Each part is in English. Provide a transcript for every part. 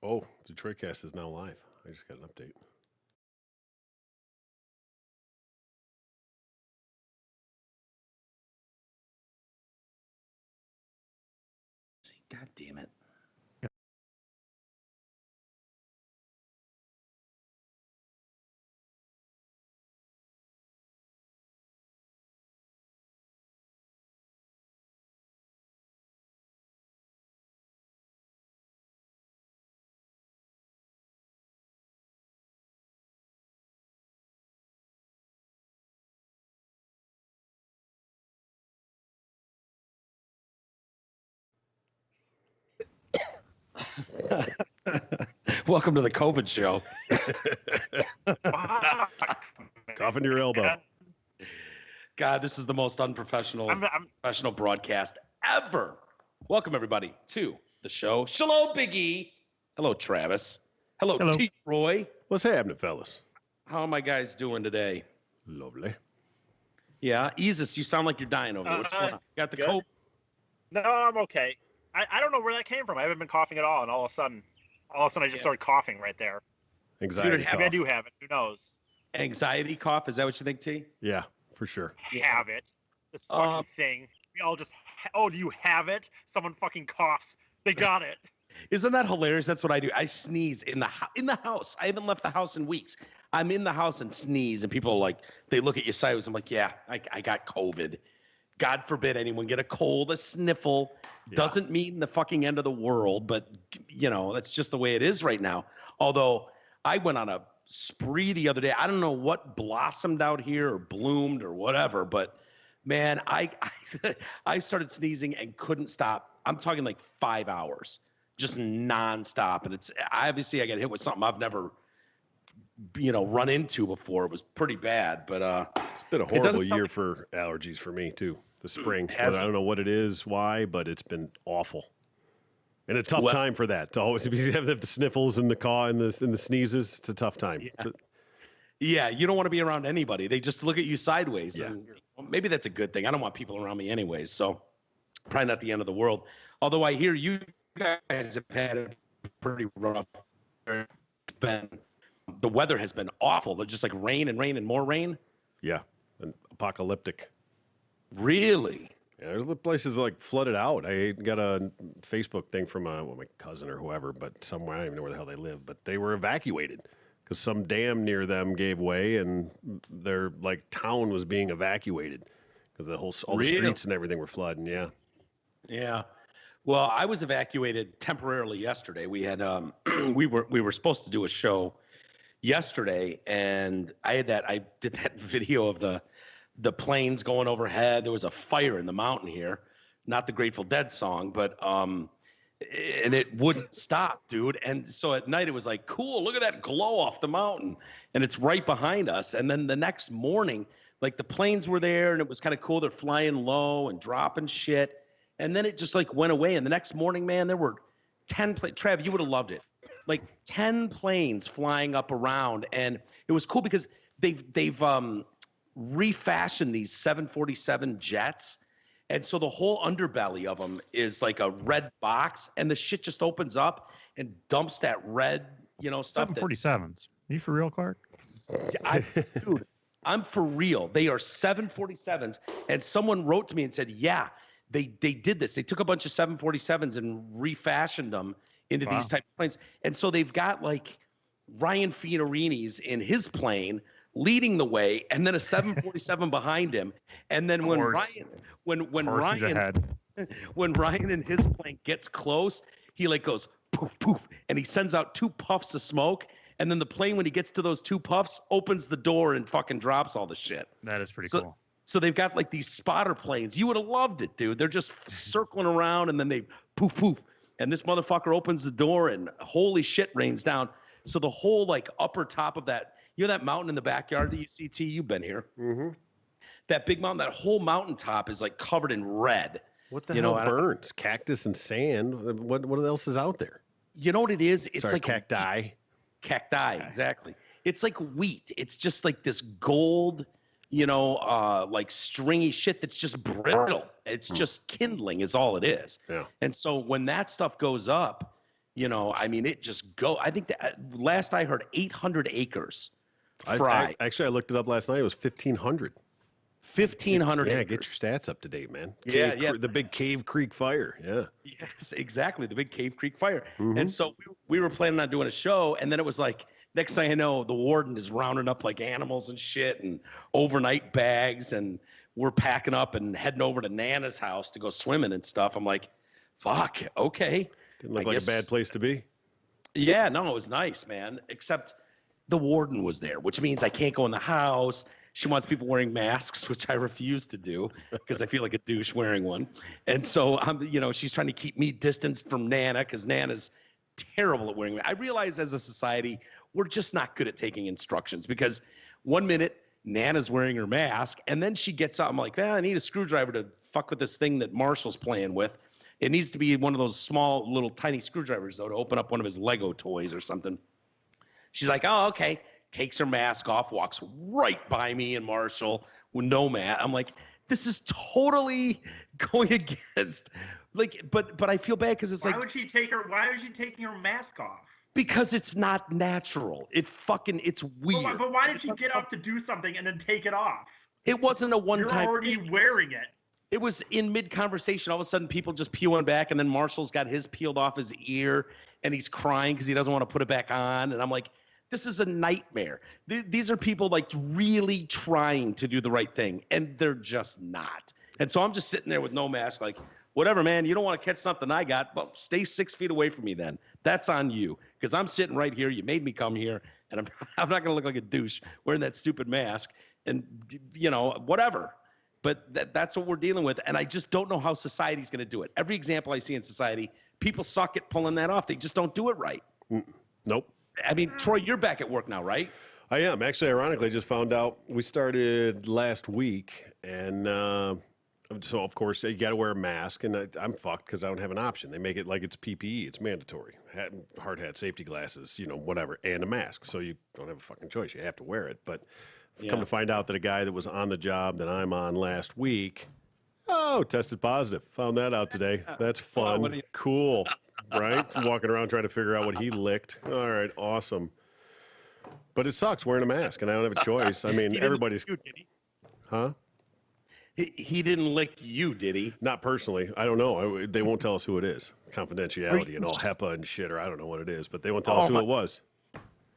Oh, Detroitcast is now live. I just got an update. God damn it. Welcome to the COVID show. Cough into your elbow. God, this is the most unprofessional professional broadcast ever. Welcome, everybody, to the show. Shalom, Biggie. Hello, Travis. Hello, T. Roy. What's happening, fellas? How are my guys doing today? Lovely. Yeah, Isis, you sound like you're dying over there. What's going on? You got the COVID? No, I'm okay. I don't know where that came from. I haven't been coughing at all, and all of a sudden I just started coughing right there. Anxiety cough. Maybe I do have it. Who knows? Anxiety cough? Is that what you think, T? Yeah, for sure. Have it. This fucking thing. We all just. Do you have it? Someone fucking coughs. They got it. Isn't that hilarious? That's what I do. I sneeze in the house. I haven't left the house in weeks. I'm in the house and sneeze, and people are like, they look at you sideways. I'm like, yeah, I got COVID. God forbid anyone get a cold, a sniffle. Yeah. Doesn't mean the fucking end of the world, but that's just the way it is right now. Although I went on a spree the other day. I don't know what blossomed out here or bloomed or whatever, but man, I started sneezing and couldn't stop. I'm talking like 5 hours, just nonstop. And I got hit with something I've never, run into before. It was pretty bad, but it's been a horrible year for allergies for me too. The spring. I don't know what it is, why, but it's been awful. And a tough time for that. To always have the sniffles and the caw and the sneezes. It's a tough time. Yeah, you don't want to be around anybody. They just look at you sideways. Yeah. And maybe that's a good thing. I don't want people around me anyways, so probably not the end of the world. Although I hear you guys have had a pretty rough. The weather has been awful. They're just like rain and more rain. Yeah, and apocalyptic. Really? Yeah, there's places like flooded out. I got a Facebook thing from my cousin or whoever, but somewhere, I don't even know where the hell they live, but they were evacuated because some dam near them gave way and their town was being evacuated because all the streets and everything were flooding. Yeah. Yeah. Well, I was evacuated temporarily yesterday. We had we were supposed to do a show yesterday, and I did that video of the planes going overhead. There was a fire in the mountain here, not the Grateful Dead song, but and it wouldn't stop, dude. And so at night it was like, cool, look at that glow off the mountain, and it's right behind us. And then the next morning, the planes were there, and it was kind of cool. They're flying low and dropping shit, and then it just went away. And the next morning, man, there were 10 planes. Trav, you would have loved it. 10 planes flying up around, and it was cool because they've refashioned these 747 jets, and so the whole underbelly of them is like a red box, and the shit just opens up and dumps that red, stuff. 747s. Are you for real, Clark? Dude, I'm for real. They are 747s, and someone wrote to me and said, yeah, they did this. They took a bunch of 747s and refashioned them into these type of planes, and so they've got Ryan Fiorini's in his plane leading the way, and then a 747 behind him, and then when Ryan and his plane gets close, he goes poof poof, and he sends out 2 puffs of smoke, and then the plane, when he gets to those 2 puffs, opens the door and fucking drops all the shit. That is pretty cool. So they've got these spotter planes. You would have loved it, dude. They're just circling around, and then they poof poof, and this motherfucker opens the door, and holy shit rains down. So the whole upper top of that. You know that mountain in the backyard that you see, T? You've been here. Mm-hmm. That big mountain, that whole mountaintop is covered in red. What the hell burns? Cactus and sand. What else is out there? You know what it is? It's cacti. Wheat. Cacti, exactly. It's like wheat. It's just this gold, stringy shit that's just brittle. It's just kindling is all it is. Yeah. And so when that stuff goes up, I mean, it just go. I think that last I heard, 800 acres fried. Actually, I looked it up last night. It was 1,500. 1,500 Yeah, acres. get your stats up to date, man. Yeah, yeah. The big Cave Creek fire. Yeah. Yes, exactly. The big Cave Creek fire. Mhm. And so we were planning on doing a show, and then it was like, next thing I know, the warden is rounding up like animals and shit and overnight bags, and we're packing up and heading over to Nana's house to go swimming and stuff. I'm like, fuck, okay. Didn't look I like guess- a bad place to be. Yeah, no, it was nice, man. Except the warden was there, which means I can't go in the house. She wants people wearing masks, which I refuse to do because I feel like a douche wearing one. And so she's trying to keep me distanced from Nana because Nana's terrible at wearing. I realize as a society, we're just not good at taking instructions because one minute Nana's wearing her mask and then she gets up. I'm like, I need a screwdriver to fuck with this thing that Marshall's playing with. It needs to be one of those small little tiny screwdrivers though to open up one of his Lego toys or something. She's like, oh, okay. Takes her mask off, walks right by me and Marshall with no mask. I'm like, this is totally going against, but I feel bad because it's Why is she taking her mask off? because it's not natural. It's weird. But why did she get up to do something and then take it off? It wasn't a one-time. You're already wearing it. It was in mid-conversation. All of a sudden, people just peeling back, and then Marshall's got his peeled off his ear, and he's crying because he doesn't want to put it back on. And I'm like, this is a nightmare. These are people like really trying to do the right thing, and they're just not. And so I'm just sitting there with no mask, like, whatever, man. You don't want to catch something I got, but stay 6 feet away from me then. That's on you, because I'm sitting right here. You made me come here, and I'm not going to look like a douche wearing that stupid mask, and whatever. But that's what we're dealing with, and I just don't know how society's going to do it. Every example I see in society, people suck at pulling that off. They just don't do it right. Nope. I mean, Troy, you're back at work now, right? I am. Actually, ironically, I just found out we started last week. And so, of course, you got to wear a mask. And I'm fucked because I don't have an option. They make it like it's PPE. It's mandatory. Hard hat, safety glasses, whatever, and a mask. So you don't have a fucking choice. You have to wear it. But come to find out that a guy that was on the job that I'm on last week, tested positive. Found that out today. That's fun. Cool. Right? Walking around trying to figure out what he licked. All right, awesome. But it sucks wearing a mask, and I don't have a choice. I mean, everybody's. Huh? He didn't lick you, did he? Not personally. I don't know. They won't tell us who it is. Confidentiality and all HEPA and shit, or I don't know what it is, but they won't tell us who it was.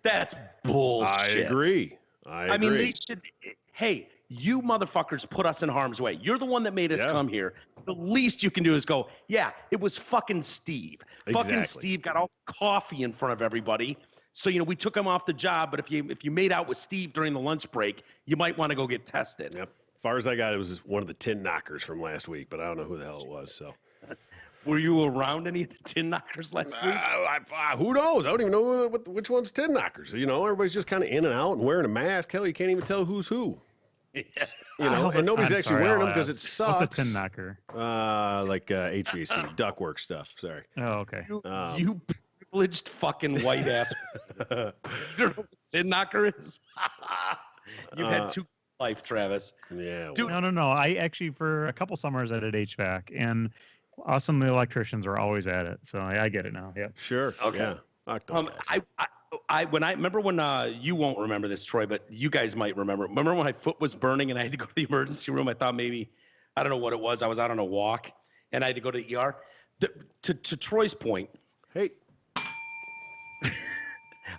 That's bullshit. I agree. I mean, they should. Hey, you motherfuckers put us in harm's way. You're the one that made us come here. The least you can do is go, yeah, it was fucking Steve. Exactly. Fucking Steve got all coffee in front of everybody. So, we took him off the job, but if you made out with Steve during the lunch break, you might want to go get tested. Yep. As far as I got, it was one of the tin knockers from last week, but I don't know who the hell it was. So, were you around any of the tin knockers last week? Who knows? I don't even know which one's tin knockers. Everybody's just kind of in and out and wearing a mask. Hell, you can't even tell who's who. Yeah. And nobody's actually wearing them because it sucks. What's a tin knocker? Like HVAC, ductwork stuff. Sorry. Oh, okay. You privileged fucking white ass. You don't know what tin knocker is? You've had two life, Travis. Yeah. Dude. No. I actually, for a couple summers, I did HVAC, and us and the electricians are always at it. So I get it now. Yeah. Sure. Okay. Yeah. I remember when you won't remember this, Troy, but you guys might remember. Remember when my foot was burning and I had to go to the emergency room? I thought maybe, I don't know what it was. I was out on a walk and I had to go to the ER. To Troy's point. Hey.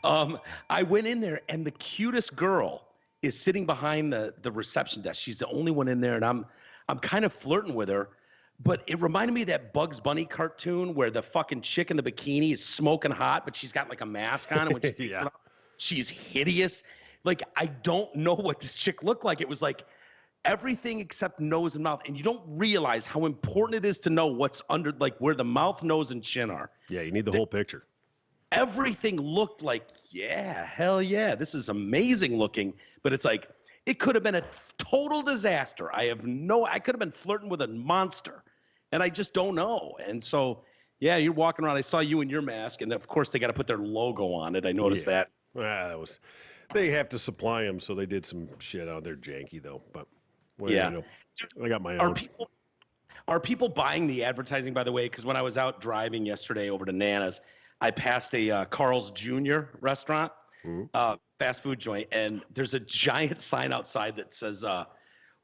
I went in there and the cutest girl is sitting behind the reception desk. She's the only one in there, and I'm kind of flirting with her. But it reminded me of that Bugs Bunny cartoon where the fucking chick in the bikini is smoking hot, but she's got like a mask on, and when she takes it off, she's hideous. Like, I don't know what this chick looked like. It was like everything except nose and mouth, and you don't realize how important it is to know what's under, like where the mouth, nose, and chin are. Yeah, you need the whole picture. Everything looked like, yeah, hell yeah, this is amazing looking. But it's like, it could have been a total disaster. I could have been flirting with a monster, and I just don't know. And so, yeah, you're walking around. I saw you in your mask, and of course they got to put their logo on it. I noticed that. They have to supply them, so they did some shit out there, janky though. But I got my own. Are people buying the advertising, by the way? Because when I was out driving yesterday over to Nana's, I passed a Carl's Jr. restaurant, Mhm. fast food joint, and there's a giant sign outside that says,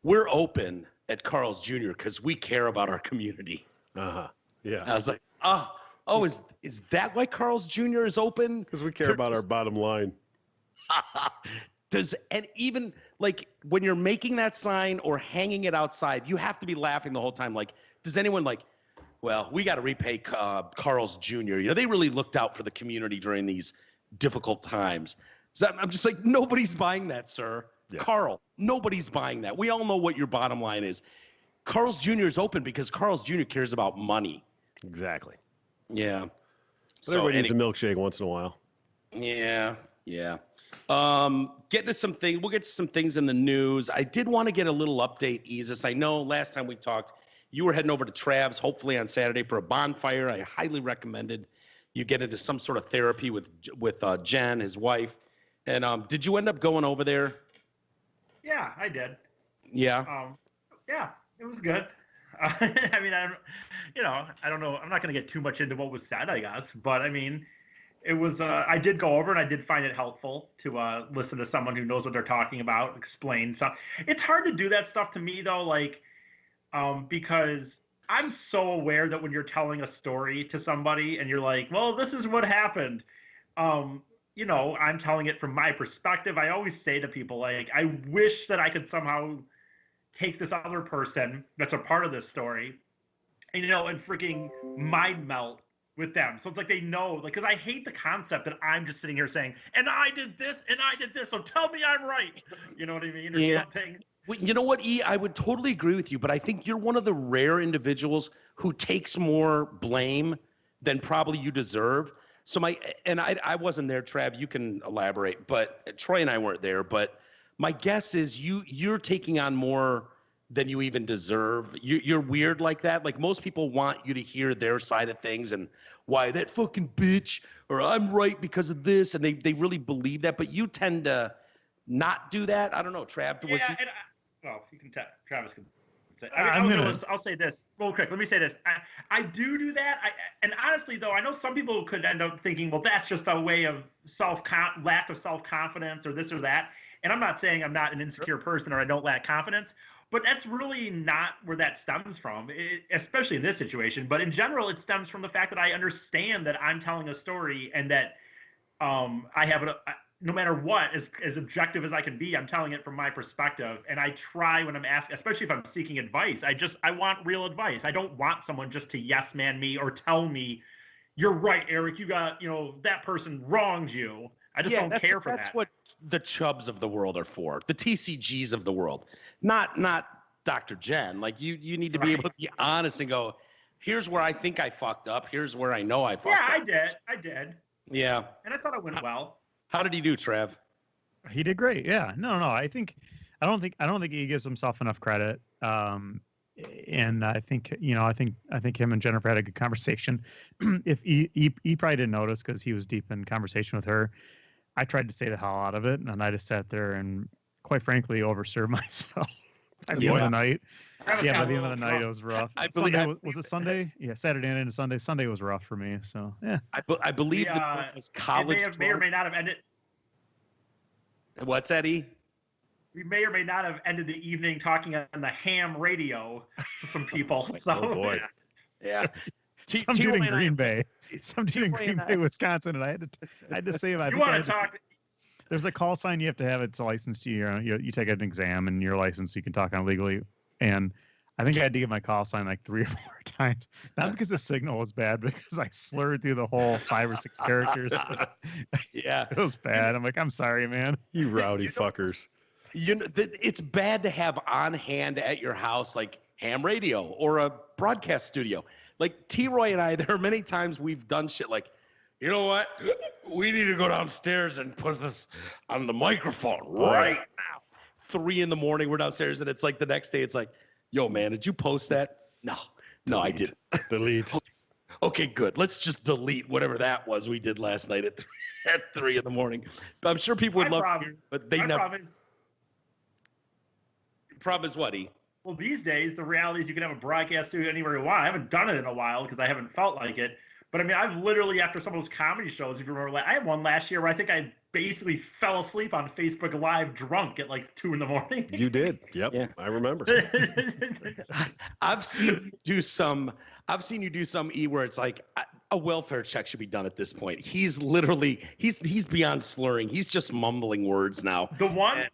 "We're open at Carl's Jr. because we care about our community." Uh-huh. Yeah. I was like, oh, is that why Carl's Jr. is open? Because we care about our bottom line. And even like when you're making that sign or hanging it outside, you have to be laughing the whole time. Like, does anyone like, well, we got to repay Carl's Jr. You know, they really looked out for the community during these difficult times. So I'm just like, nobody's buying that, sir. Yeah. Carl, nobody's buying that. We all know what your bottom line is. Carl's Jr. is open because Carl's Jr. cares about money. Exactly. Yeah. But everybody needs a milkshake once in a while. Yeah. Get to some things. We'll get to some things in the news. I did want to get a little update, Isis. I know last time we talked, you were heading over to Trav's, hopefully on Saturday for a bonfire. I highly recommended you get into some sort of therapy with Jen, his wife. And did you end up going over there? Yeah, I did. Yeah. Yeah, it was good. I mean, I don't know. I'm not going to get too much into what was said, I guess. But I mean, it was. I did go over, and I did find it helpful to listen to someone who knows what they're talking about, explain stuff. It's hard to do that stuff to me though, like, because I'm so aware that when you're telling a story to somebody and you're like, well, this is what happened. I'm telling it from my perspective. I always say to people, like, I wish that I could somehow take this other person that's a part of this story and freaking mind melt with them. So it's like they know, like, because I hate the concept that I'm just sitting here saying, and I did this, so tell me I'm right. You know what I mean? Or something. Well, you know what, E? I would totally agree with you, but I think you're one of the rare individuals who takes more blame than probably you deserve. So I wasn't there, Trav, you can elaborate, but Troy and I weren't there, but my guess is you're taking on more than you even deserve. You're weird like that. Like most people want you to hear their side of things and why that fucking bitch, or I'm right because of this, and they really believe that, but you tend to not do that. I don't know, Trav. You can Travis can say. I'll say this real quick. Let me say this. I do that. And honestly, though, I know some people could end up thinking, well, that's just a way of lack of self-confidence or this or that. And I'm not saying I'm not an insecure person or I don't lack confidence, but that's really not where that stems from, especially in this situation. But in general, it stems from the fact that I understand that I'm telling a story and that I have no matter what, as objective as I can be, I'm telling it from my perspective. And I try when I'm asked, especially if I'm seeking advice, I want real advice. I don't want someone just to yes man me or tell me, you're right, Eric, you got, that person wronged you. I just don't care for that. That's what the Chubbs of the world are for. The TCGs of the world, not Dr. Jen. Like you need to be able to be honest and go, here's where I think I fucked up. Here's where I know I fucked up. Yeah, I did. Yeah. And I thought it went well. How did he do, Trev? He did great. Yeah. No. I don't think he gives himself enough credit. And I think him and Jennifer had a good conversation. If he probably didn't notice because he was deep in conversation with her. I tried to say the hell out of it, and I just sat there and, quite frankly, overserved myself. By the end of the night. Yeah, by the end of the night, it was rough. Was it Sunday? Yeah, Saturday night and Sunday. Sunday was rough for me. So yeah. I believe that was college. May or may not have ended. What's that, E? We may or may not have ended the evening talking on the ham radio to some people. So. Oh boy. Yeah. Some dude in Green Bay. Some dude in Green Bay, Wisconsin, and I had to say about. You want to talk? There's a call sign you have to have. It's a license to you take an exam and you're licensed, so you can talk on legally. And I think I had to get my call sign like 3 or 4 times. Not because the signal was bad, because I slurred through the whole 5 or 6 characters. Yeah, it was bad. I'm like, I'm sorry, man. You rowdy fuckers. It's bad to have on hand at your house like ham radio or a broadcast studio. Like T-Roy and I, there are many times we've done shit like, you know what? We need to go downstairs and put this on the microphone right now. 3 a.m, we're downstairs, and it's like the next day, it's like, yo, man, did you post that? No, I didn't. Delete. Okay, good. Let's just delete whatever that was we did last night at 3 a.m. But I'm sure people would love to hear, but they never. Problem is what, E? Well, these days, the reality is you can have a broadcast studio anywhere you want. I haven't done it in a while because I haven't felt like it. But I mean, I've literally, after some of those comedy shows, if you remember, I had one last year where I think I basically fell asleep on Facebook Live drunk at like 2 a.m. You did. Yep. Yeah. I remember. I've seen you do some. I've seen you do some where it's like a welfare check should be done at this point. He's literally he's beyond slurring. He's just mumbling words now. The one,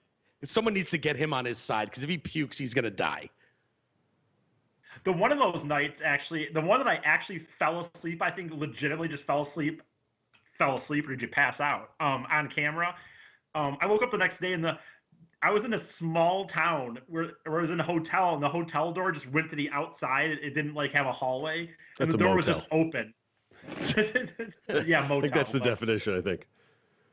Someone needs to get him on his side because if he pukes, he's gonna die. the one of those nights, actually, the one that I actually fell asleep, I think legitimately just fell asleep, or did you pass out on camera? I woke up the next day and I was in a small town where I was in a hotel, and the hotel door just went to the outside. It didn't like have a hallway, and That's the a door was motel. just open. Yeah, motel. I think that's the but definition, I think.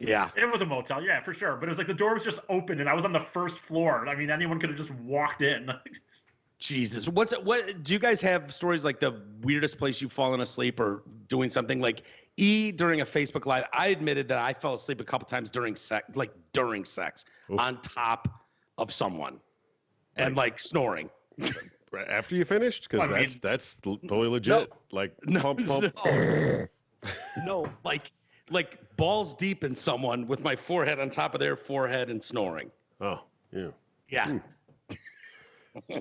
Yeah. It was a motel, yeah, for sure. But it was like the door was just open, and I was on the first floor. I mean, anyone could have just walked in. Jesus. What do you guys have stories like the weirdest place you've fallen asleep or doing something like during a Facebook Live? I admitted that I fell asleep a couple times during sex, Oof. on top of someone and like snoring. Right after you finished? Because Well, I that's totally legit. Like pump. No, like balls deep in someone with my forehead on top of their forehead and snoring. Oh, yeah. Yeah.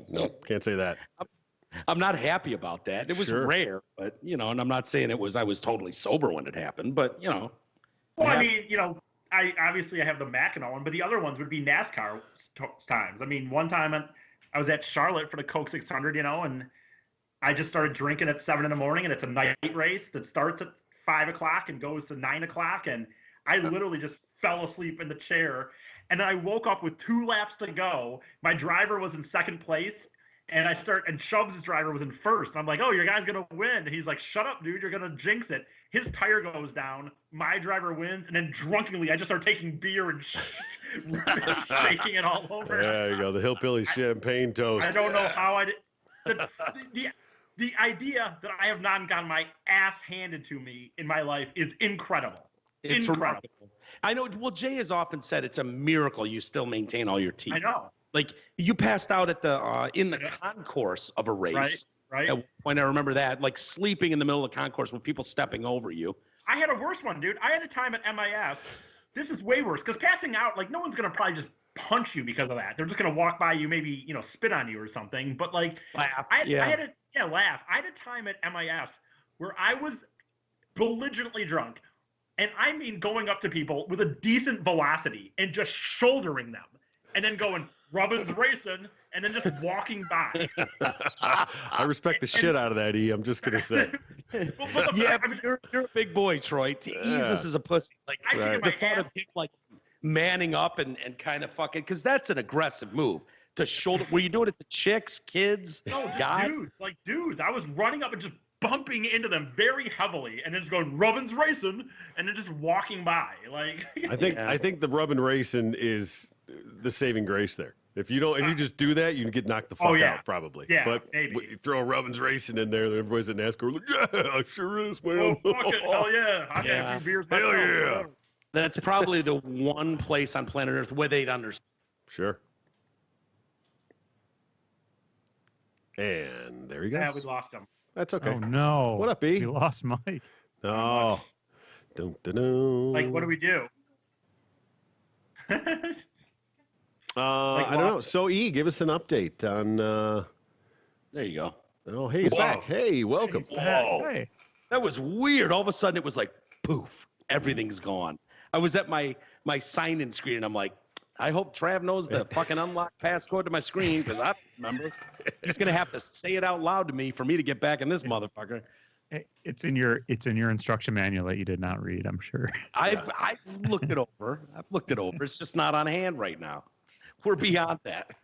No, can't say that. I'm not happy about that. It was Sure. rare, but and I'm not saying I was totally sober when it happened, but Well, Yeah. I mean, I obviously have the Mackinac one, but the other ones would be NASCAR times. I mean, one time I was at Charlotte for the Coke 600, and I just started drinking at 7 a.m, and it's a night race that starts at 5 o'clock and goes to 9 o'clock, and I literally just fell asleep in the chair. And then I woke up with 2 laps to go. My driver was in second place, and Chubbs' driver was in first. And I'm like, oh, your guy's going to win. And he's like, shut up, dude. You're going to jinx it. His tire goes down. My driver wins. And then drunkenly, I just start taking beer and shaking it all over. There you go. The hillbilly champagne toast. I don't know how I did. The idea that I have not gotten my ass handed to me in my life is incredible. it's Incredible. remarkable. I know. Well, Jay has often said it's a miracle you still maintain all your teeth. I know. Like you passed out at the in the concourse of a race. Right? At one point, I remember that, like sleeping in the middle of the concourse with people stepping over you. I had a worse one, dude. I had a time at MIS. This is way worse because passing out, like, no one's gonna probably just punch you because of that. They're just gonna walk by you, maybe spit on you or something. But like, Laugh. I had laugh. I had a time at MIS where I was belligerently drunk, and I mean going up to people with a decent velocity and just shouldering them, and then going Robbins racing, and then just walking by. I respect the shit out of that, E. I'm just going to say. Yeah, but you're a big boy, Troy. Jesus is a pussy. Like I Right. think the my thought ass, of him like manning up and kind of fucking, because that's an aggressive move to shoulder. Were you doing it to chicks, kids, no, just guys? dudes. I was running up and just bumping into them very heavily, and then just going Robbins racing, and then just walking by. Like, I think the rubbing racing is the saving grace there. If you just do that, you can get knocked the fuck yeah. out probably. Yeah, but maybe. you throw a Robbins racing in there, then everybody's at NASCAR like, yeah, sure is, man. oh fuck it, hell yeah! I've had Yeah. a few beers Hell myself. yeah. whatever. That's probably the one place on planet Earth where they'd understand. Sure. And there you go. Yeah, we lost him. That's okay. Oh no! What up, E? We lost Mike. Oh. Dun, dun, dun. Like, what do we do? I don't know. So, E, give us an update on. There you go. Oh, hey, he's Whoa. back. Hey, welcome. Whoa. Hey, That was weird. All of a sudden, it was like poof, everything's gone. I was at my sign-in screen, and I'm like, I hope Trav knows the fucking unlock passcode to my screen because I don't remember. He's gonna have to say it out loud to me for me to get back in this motherfucker. it's in your instruction manual that you did not read. I'm sure. I've looked it over. It's just not on hand right now. We're beyond that.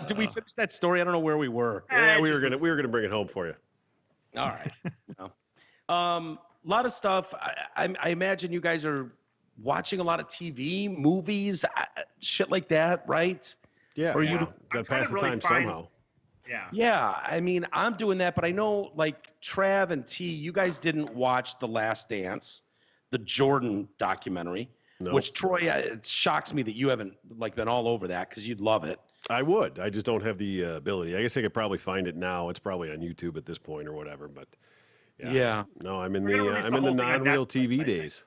Did we finish that story? I don't know where we were. Yeah, we were gonna bring it home for you. All right. A lot of stuff. I imagine you guys are watching a lot of TV, movies, shit like that, right? Yeah. Or you- Gotta I'm trying pass to the really time find- somehow. Yeah. Yeah, I mean, I'm doing that, but I know like Trav and T, you guys didn't watch The Last Dance, the Jordan documentary, No. which Troy, it shocks me that you haven't like been all over that because you'd love it. I would. I just don't have the ability. I guess I could probably find it now. It's probably on YouTube at this point or whatever. But Yeah. No, I'm in We're gonna the release I'm the in the whole thing on non-real Netflix, TV I think. days.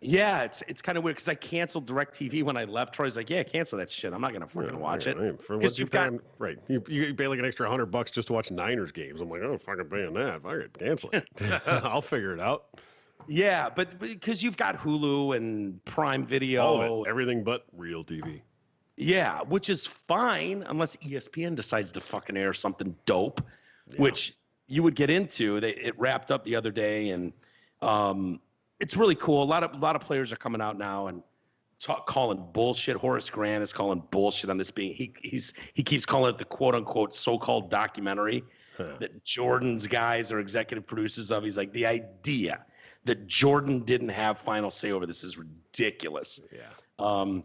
Yeah, it's kind of weird because I canceled DirecTV when I left. Troy's like, yeah, cancel that shit. I'm not gonna fucking Yeah, watch it. For what 'Cause you you've pay, got- on- right? You pay like an extra $100 just to watch Niners games. I'm like, oh, fucking paying that. Fuck it, cancel it. I'll figure it out. Yeah, but because you've got Hulu and Prime Video, All of it, everything but real TV. yeah, which is fine unless ESPN decides to fucking air something dope, which you would get into. It wrapped up the other day, and it's really cool. A lot of players are coming out now and calling bullshit. Horace Grant is calling bullshit on this being he keeps calling it the quote unquote so-called documentary that Jordan's guys are executive producers of. He's like, the idea that Jordan didn't have final say over this is ridiculous. Yeah.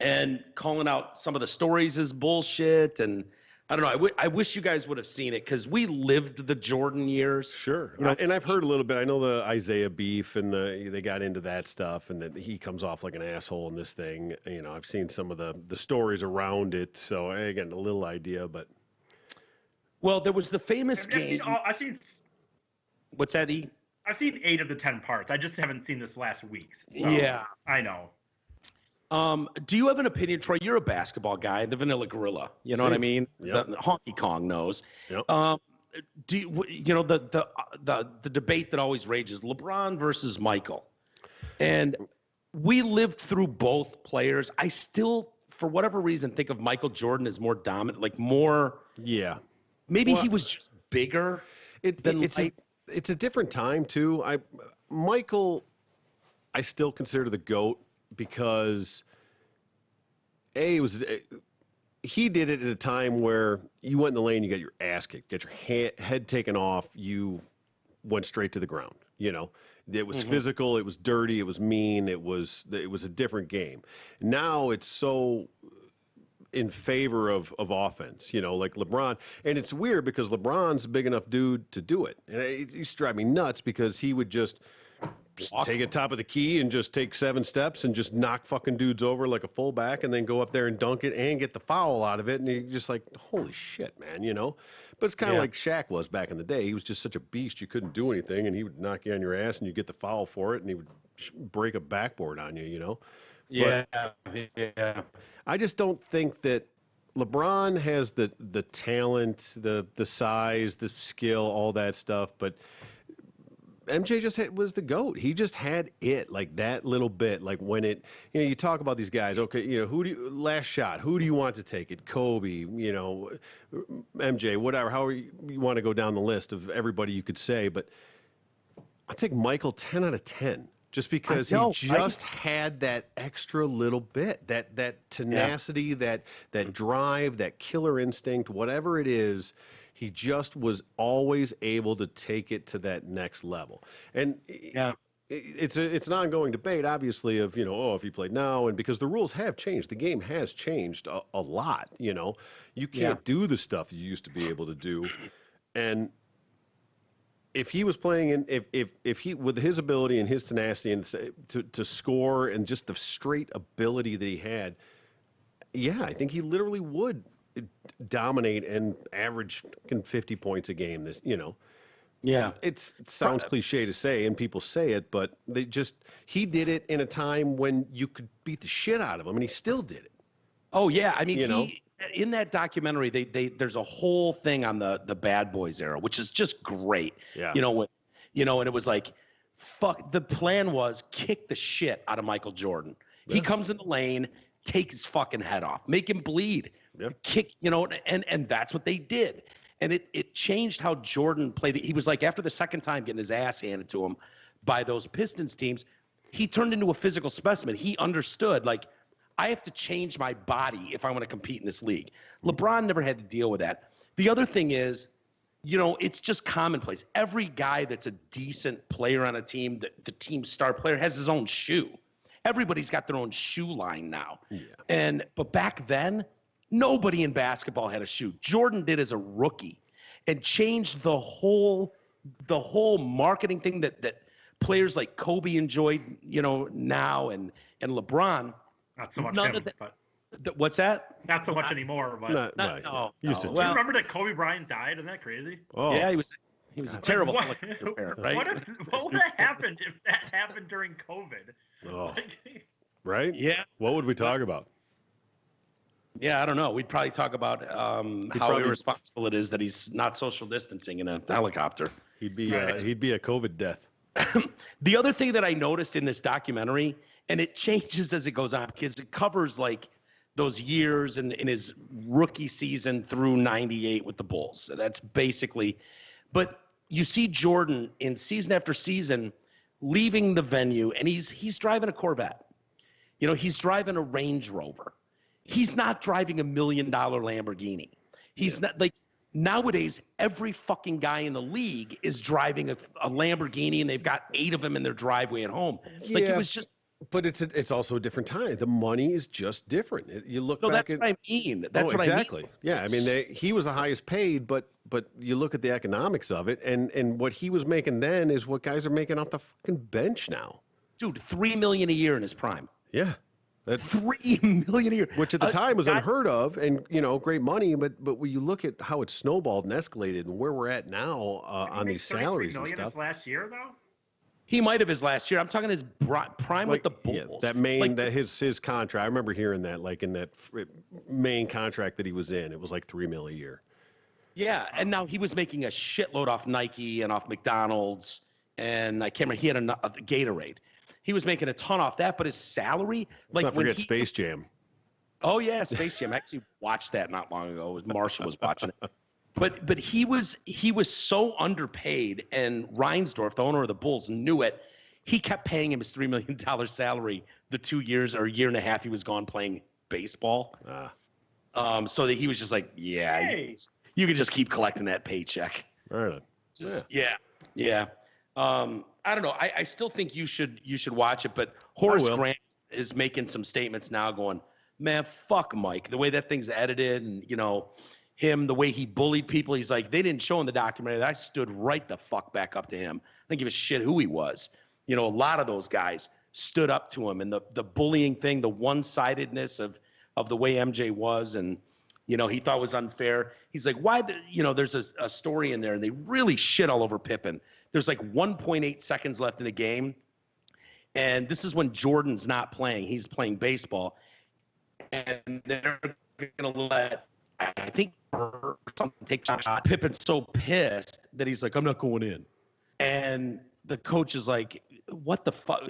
And calling out some of the stories is bullshit. And I don't know. I wish you guys would have seen it because we lived the Jordan years. Sure. You know, And I've heard a little bit. I know the Isaiah beef and they got into that stuff and that he comes off like an asshole in this thing. You know, I've seen some of the stories around it. So again, a little idea, but Well, there was the famous I've game. What's that, E? I've seen 8 of the 10 parts. I just haven't seen this last week's. So Yeah. I know. Do you have an opinion, Troy? You're a basketball guy, the Vanilla Gorilla. You know what I mean? Yep. The Honky Kong knows. Yep. Do you know the debate that always rages, LeBron versus Michael, and we lived through both players. I still, for whatever reason, think of Michael Jordan as more dominant, like more. yeah. Maybe Well, he was just bigger. It's a different time too. Michael, I still consider the GOAT because he did it at a time where you went in the lane, you got your ass kicked, get your head taken off, you went straight to the ground. You know, it was physical, it was dirty, it was mean, it was a different game. Now it's so in favor of offense, you know, like LeBron. And it's weird because LeBron's a big enough dude to do it. And it used to drive me nuts because he would just take it top of the key and just take 7 steps and just knock fucking dudes over like a fullback and then go up there and dunk it and get the foul out of it. And you're just like, holy shit, man, you know? But it's kind of like Shaq was back in the day. He was just such a beast. You couldn't do anything and he would knock you on your ass and you get the foul for it and he would break a backboard on you, you know? Yeah. I just don't think that LeBron has the talent, the size, the skill, all that stuff, but MJ just was the GOAT. He just had it, like that little bit. Like when it, you know, you talk about these guys, okay, you know, last shot, who do you want to take it? Kobe, you know, MJ, whatever, however you want to go down the list of everybody you could say, but I'll take Michael 10 out of 10. Just because he just had that extra little bit, that tenacity, that drive, that killer instinct, whatever it is, he just was always able to take it to that next level. And it's an ongoing debate, obviously, of, you know, oh, if he played now, and because the rules have changed, the game has changed a lot. You know, you can't do the stuff you used to be able to do, and if he was playing in, if he, with his ability and his tenacity and to score and just the straight ability that he had, yeah, I think he literally would dominate and average 50 points a game. This, you know, it sounds cliche to say, and people say it, but he did it in a time when you could beat the shit out of him, and he still did it. Oh yeah, I mean, in that documentary, there's a whole thing on the Bad Boys era, which is just great. Yeah. And it was like, fuck. The plan was kick the shit out of Michael Jordan. Yeah. He comes in the lane, take his fucking head off, make him bleed, kick, and that's what they did. And it changed how Jordan played. He was like, after the second time getting his ass handed to him by those Pistons teams, he turned into a physical specimen. He understood, like, I have to change my body if I want to compete in this league. LeBron never had to deal with that. The other thing is, it's just commonplace. Every guy that's a decent player on a team, the team star player, has his own shoe. Everybody's got their own shoe line now. Yeah. But back then, nobody in basketball had a shoe. Jordan did as a rookie and changed the whole marketing thing that players like Kobe enjoyed, now and LeBron. Not so much but what's that? Not so much anymore, but no. Do you remember that Kobe Bryant died? Isn't that crazy? Oh yeah, He was a God. terrible What- helicopter parent, right? What would have happened if that happened during COVID? Oh, Like, right? Yeah. What would we talk about? Yeah, I don't know. We'd probably talk about how probably- irresponsible it is that he's not social distancing in a helicopter. He'd be Right. he'd be a COVID death. The other thing that I noticed in this documentary, and it changes as it goes on because it covers like those years in his rookie season through 98 with the Bulls. So that's basically, but you see Jordan in season after season leaving the venue and he's driving a Corvette. You know, he's driving a Range Rover. He's not driving $1 million Lamborghini. He's not like nowadays, every fucking guy in the league is driving a Lamborghini and they've got 8 of them in their driveway at home. Like Yeah. it was just, But it's also a different time. The money is just different. You look no, back that's at what I mean. That's what exactly. I mean. Yeah, I mean he was the highest paid, but you look at the economics of it, and what he was making then is what guys are making off the fucking bench now. Dude, $3 million a year in his prime. Yeah, that $3 million a year. which at the time was guy- unheard of, and great money. But when you look at how it snowballed and escalated, and where we're at now on these salaries and stuff, last year though. He might have his last year. I'm talking his prime with the yeah, Bulls. that main Like, that his contract. I remember hearing that in that main contract that he was in, it was like $3 million a year. yeah, and now he was making a shitload off Nike and off McDonald's, and I can't remember. He had a Gatorade. He was making a ton off that, but his salary, Let's like not when forget he, Space Jam. oh yeah, Space Jam. I actually watched that not long ago. It was Marshall was watching it. But he was so underpaid, and Reinsdorf, the owner of the Bulls, knew it. He kept paying him his $3 million salary the 2 years or year and a half he was gone playing baseball. So that he was just like, yeah, Hey. you can just keep collecting that paycheck. All right. Just, yeah. I don't know. I still think you should watch it, but Horace will. Grant is making some statements now going, man, fuck Mike. The way that thing's edited and, him, the way he bullied people. He's like, they didn't show in the documentary that I stood right the fuck back up to him. I didn't give a shit who he was. A lot of those guys stood up to him, and the bullying thing, the one-sidedness of the way MJ was, and, he thought was unfair. He's like, why, there's a story in there, and they really shit all over Pippen. There's like 1.8 seconds left in the game. And this is when Jordan's not playing. He's playing baseball. And they're going to let, I think, something take a shot. Pippen's so pissed that he's like, I'm not going in. And the coach is like, what the fuck?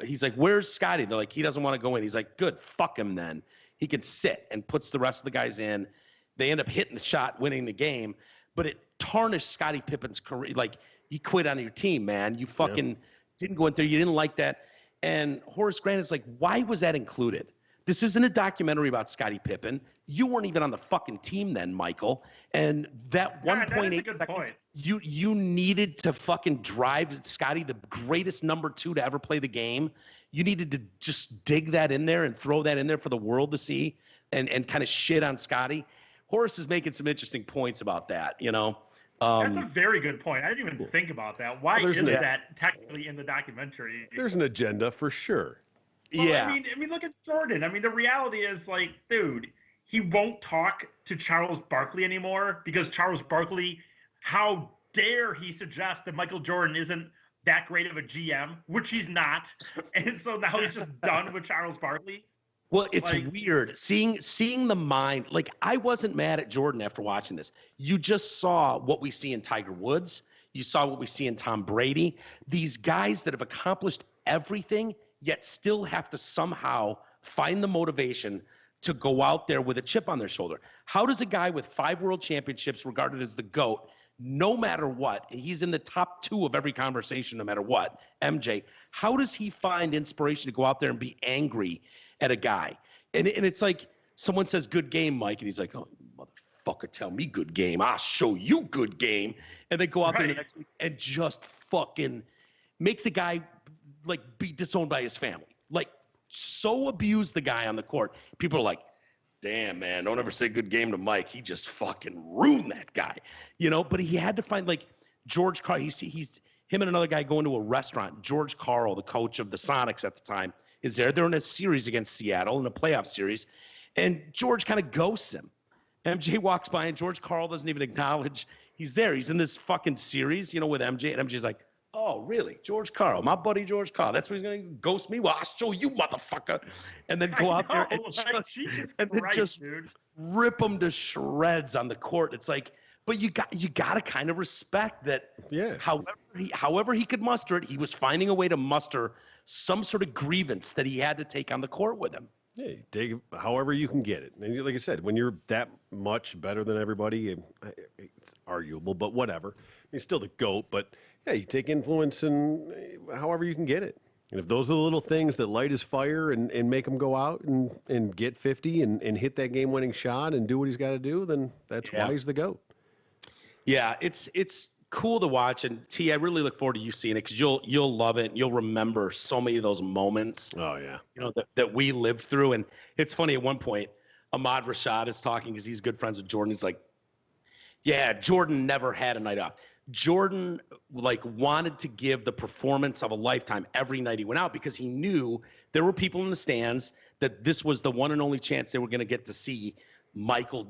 He's like, where's Scotty? They're like, he doesn't want to go in. He's like, good, fuck him then. He can sit, and puts the rest of the guys in. They end up hitting the shot, winning the game. But it tarnished Scottie Pippen's career. Like, you quit on your team, man. You fucking didn't go in there. You didn't like that. And Horace Grant is like, why was that included? This isn't a documentary about Scottie Pippen. You weren't even on the fucking team then, Michael. And that Yeah, that is a 1.8 good seconds, point. you needed to fucking drive Scottie, the greatest number 2 to ever play the game. You needed to just dig that in there and throw that in there for the world to see and kind of shit on Scottie. Horace is making some interesting points about that, That's a very good point. I didn't even think about that. Why Well, there's isn't an- that technically in the documentary? There's an agenda for sure. Well, yeah. I mean, look at Jordan. I mean, the reality is, like, dude, he won't talk to Charles Barkley anymore because Charles Barkley, how dare he suggest that Michael Jordan isn't that great of a GM, which he's not. And so now he's just done with Charles Barkley. Well, it's Like- weird seeing the mind. Like, I wasn't mad at Jordan after watching this. You just saw what we see in Tiger Woods. You saw what we see in Tom Brady. These guys that have accomplished everything, yet still have to somehow find the motivation to go out there with a chip on their shoulder. How does a guy with 5 world championships, regarded as the GOAT, no matter what, he's in the top 2 of every conversation, no matter what, MJ, how does he find inspiration to go out there and be angry at a guy? And it's like someone says, good game, Mike. And he's like, oh, motherfucker, tell me good game. I'll show you good game. And they go out there the Right. next week and just fucking make the guy like be disowned by his family. Like, so abuse the guy on the court. People are like, damn, man, don't ever say good game to Mike. He just fucking ruined that guy. But he had to find, like, George Carl. He's him and another guy going to a restaurant. George Carl, the coach of the Sonics at the time, is there. They're in a series against Seattle, in a playoff series. And George kind of ghosts him. MJ walks by and George Carl doesn't even acknowledge. He's there. He's in this fucking series, with MJ, and MJ's like, oh, really? George Karl, my buddy George Karl. That's what he's going to ghost me? Well, I'll show you, motherfucker. And then go out there and just rip him to shreds on the court. It's like, but you got to kind of respect that. Yeah. However he could muster it, he was finding a way to muster some sort of grievance that he had to take on the court with him. Yeah, you take it however you can get it. And like I said, when you're that much better than everybody, it's arguable, but whatever. He's still the GOAT, but yeah, you take influence and however you can get it. And if those are the little things that light his fire and make him go out and get 50 and hit that game-winning shot and do what he's got to do, then that's why he's the GOAT. Yeah, it's cool to watch, and T, I really look forward to you seeing it because you'll love it. And you'll remember so many of those moments. Oh yeah, that we lived through. And it's funny, at one point, Ahmad Rashad is talking because he's good friends with Jordan. He's like, "Yeah, Jordan never had a night off. Jordan wanted to give the performance of a lifetime every night he went out because he knew there were people in the stands that this was the one and only chance they were going to get to see Michael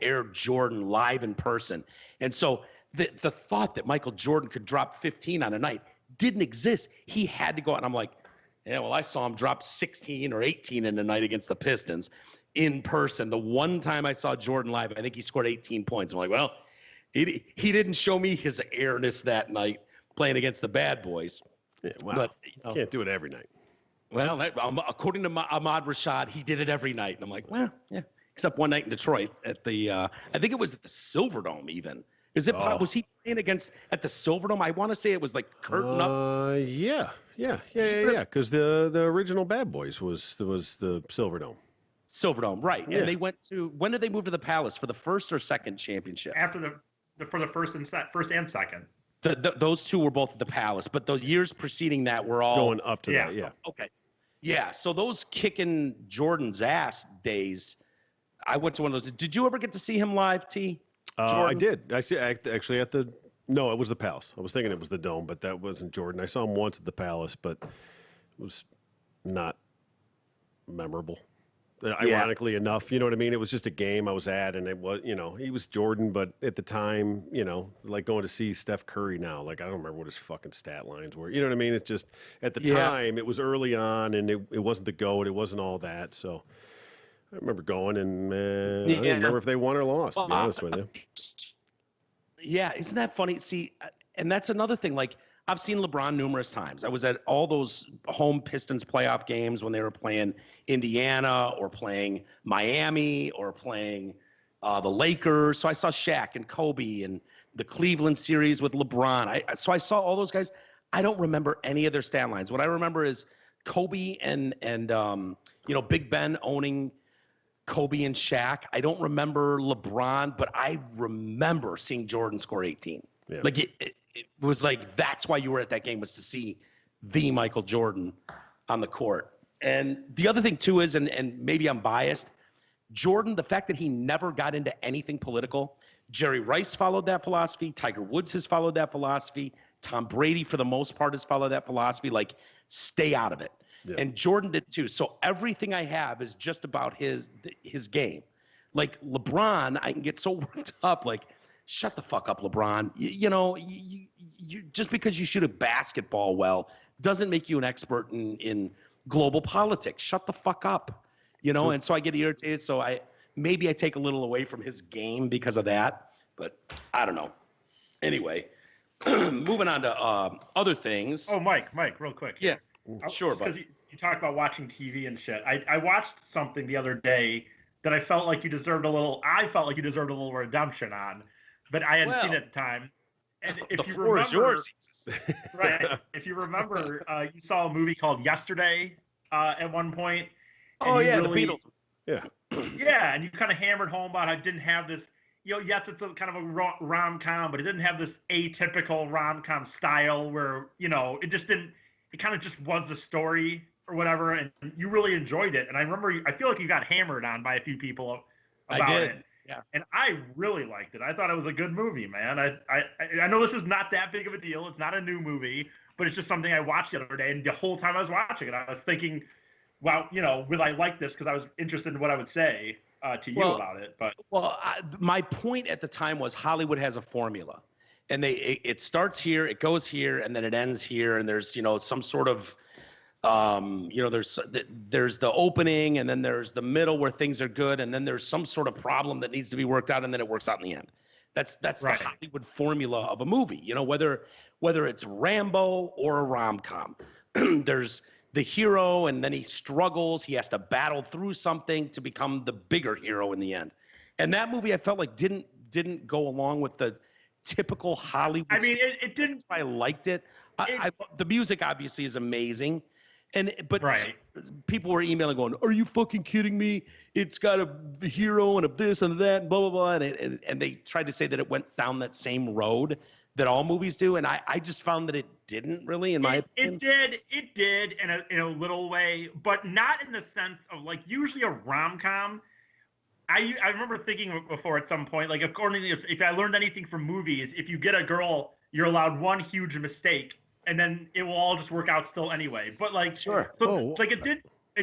Air Jordan live in person." And so the thought that Michael Jordan could drop 15 on a night didn't exist. He had to go out. And I'm like, yeah, well, I saw him drop 16 or 18 in a night against the Pistons in person. The one time I saw Jordan live, I think he scored 18 points. I'm like, well, he didn't show me his airness that night playing against the bad boys. Yeah, wow. But can't do it every night. Well, according to Ahmad Rashad, he did it every night. And I'm like, well, yeah, except one night in Detroit at the, I think it was at the Silverdome even. Was he playing at the Silverdome? I want to say it was like curtain up. Yeah. Because the original Bad Boys was the Silverdome. Silverdome, right? Yeah. And they went to. When did they move to the Palace for the first or second championship? After for the first and second. Those two were both at the Palace, but the years preceding that were all going up to that. Yeah. Okay. Yeah. So those kicking Jordan's ass days, I went to one of those. Did you ever get to see him live, T? I did. I see. Actually, no, it was the Palace. I was thinking it was the Dome, but that wasn't Jordan. I saw him once at the Palace, but it was not memorable. Ironically enough, you know what I mean? It was just a game I was at, and it was, he was Jordan, but at the time, like going to see Steph Curry now, like I don't remember what his fucking stat lines were. You know what I mean? It's just at the time, it was early on, and it wasn't the GOAT. It wasn't all that, so. I remember going, and I don't remember if they won or lost, to be honest with you. Yeah, isn't that funny? See, and that's another thing. Like, I've seen LeBron numerous times. I was at all those home Pistons playoff games when they were playing Indiana or playing Miami or playing the Lakers. So I saw Shaq and Kobe and the Cleveland series with LeBron. So I saw all those guys. I don't remember any of their stat lines. What I remember is Kobe and Big Ben owning Kobe and Shaq. I don't remember LeBron, but I remember seeing Jordan score 18. Yeah. Like it was like that's why you were at that game, was to see the Michael Jordan on the court. And the other thing too is, and maybe I'm biased, Jordan, the fact that he never got into anything political. Jerry Rice followed that philosophy. Tiger Woods has followed that philosophy. Tom Brady, for the most part, has followed that philosophy. Like, stay out of it. Yeah. And Jordan did too. So everything I have is just about his game. Like LeBron, I can get so worked up. Like, shut the fuck up, LeBron. You just because you shoot a basketball well doesn't make you an expert in global politics. Shut the fuck up. Cool. And so I get irritated. So I take a little away from his game because of that. But I don't know. Anyway, moving on to other things. Oh, Mike, real quick. Yeah. Sure, because you talk about watching TV and shit. I watched something the other day that I felt like you deserved a little redemption on, but I hadn't seen it at the time. And if you remember, is yours. Right? If you remember, you saw a movie called Yesterday at one point. Oh yeah, the Beatles. Yeah. Yeah, and you kind of hammered home about how it didn't have this. Yes, it's a kind of a rom-com, but it didn't have this atypical rom-com style where it just didn't. It kind of just was the story or whatever, and you really enjoyed it. And I feel like you got hammered on by a few people about it. Yeah. And I really liked it. I thought it was a good movie, man. I know this is not that big of a deal. It's not a new movie, but it's just something I watched the other day. And the whole time I was watching it, I was thinking, wow, will I like this? Because I was interested in what I would say. to you Well, about it. But Well, my point at the time was Hollywood has a formula, and it starts here, it goes here, and then it ends here, and there's some sort of there's the opening, and then there's the middle where things are good, and then there's some sort of problem that needs to be worked out, and then it works out in the end. That's Right. the Hollywood formula of a movie. Whether it's Rambo or a rom-com, there's the hero, and then he struggles. He has to battle through something to become the bigger hero in the end. And that movie, I felt like didn't go along with the typical Hollywood. I mean, it didn't. I liked it. The music obviously is amazing, but Right. people were emailing going, "Are you fucking kidding me? It's got a hero and a this and that, and blah blah blah," and they tried to say that it went down that same road that all movies do, and I just found that it didn't really, in my opinion. It did in a little way, but not in the sense of like usually a rom-com. I remember thinking before at some point, like according to if I learned anything from movies, if you get a girl, you're allowed one huge mistake, and then it will all just work out still anyway. But like, Sure. So like it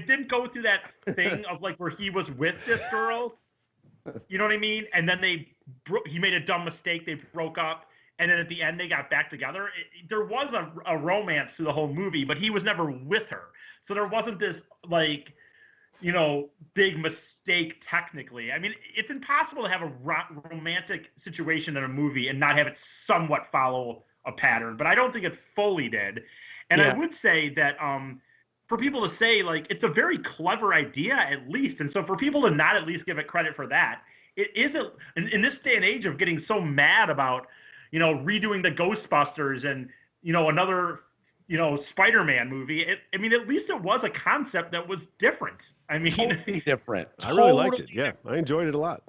didn't go through that thing of like where he was with this girl, you know what I mean? And then he made a dumb mistake, they broke up, and then at the end they got back together. There was a romance to the whole movie, but he was never with her, so there wasn't this like, big mistake technically. I mean, it's impossible to have a romantic situation in a movie and not have it somewhat follow a pattern, but I don't think it fully did. And Yeah. I would say that for people to say like it's a very clever idea at least, and so for people to not at least give it credit for that, it isn't in this day and age of getting so mad about redoing the Ghostbusters and another Spider-Man movie. I mean, at least it was a concept that was different. I mean, Totally different. I really liked it. Totally Yeah, I enjoyed it a lot.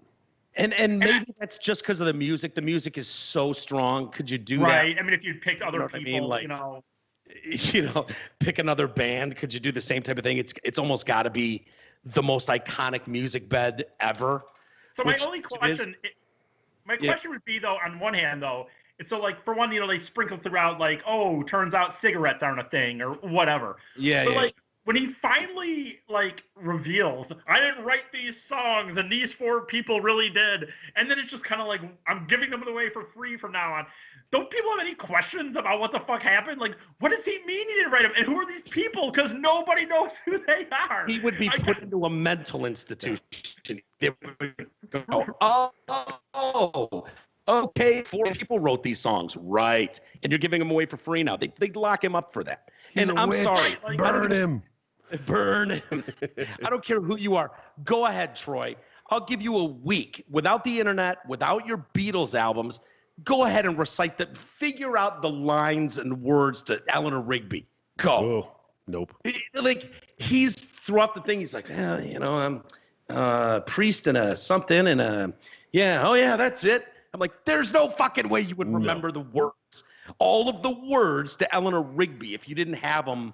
And maybe that's just because of the music. The music is so strong. Could you do right. I mean, if you'd picked other know what I mean? people, Like, pick another band? Could you do the same type of thing? It's almost got to be the most iconic music bed ever. So my which only it is. question, question would be though, on one hand though, it's so like for one, they sprinkle throughout like, oh, turns out cigarettes aren't a thing or whatever. Yeah, But yeah. like when he finally like reveals, I didn't write these songs and these 4 people really did, and then it's just kind of like I'm giving them away for free from now on. Don't people have any questions about what the fuck happened? Like, what does he mean he didn't write them? And who are these people? Because nobody knows who they are. He would be put into a mental institution. They would go, oh, okay, 4 people wrote these songs, right? And you're giving them away for free now. They'd lock him up for that. He's and a I'm witch. sorry. Like, Burn him. Burn him. I don't care who you are. Go ahead, Troy. I'll give you a week without the internet, without your Beatles albums. Go ahead and recite that. Figure out the lines and words to Eleanor Rigby. Go. Oh, nope. Like he's throughout the thing. He's like, I'm a priest and a something and a oh yeah, that's it. I'm like, there's no fucking way you would remember the words, all of the words to Eleanor Rigby if you didn't have them.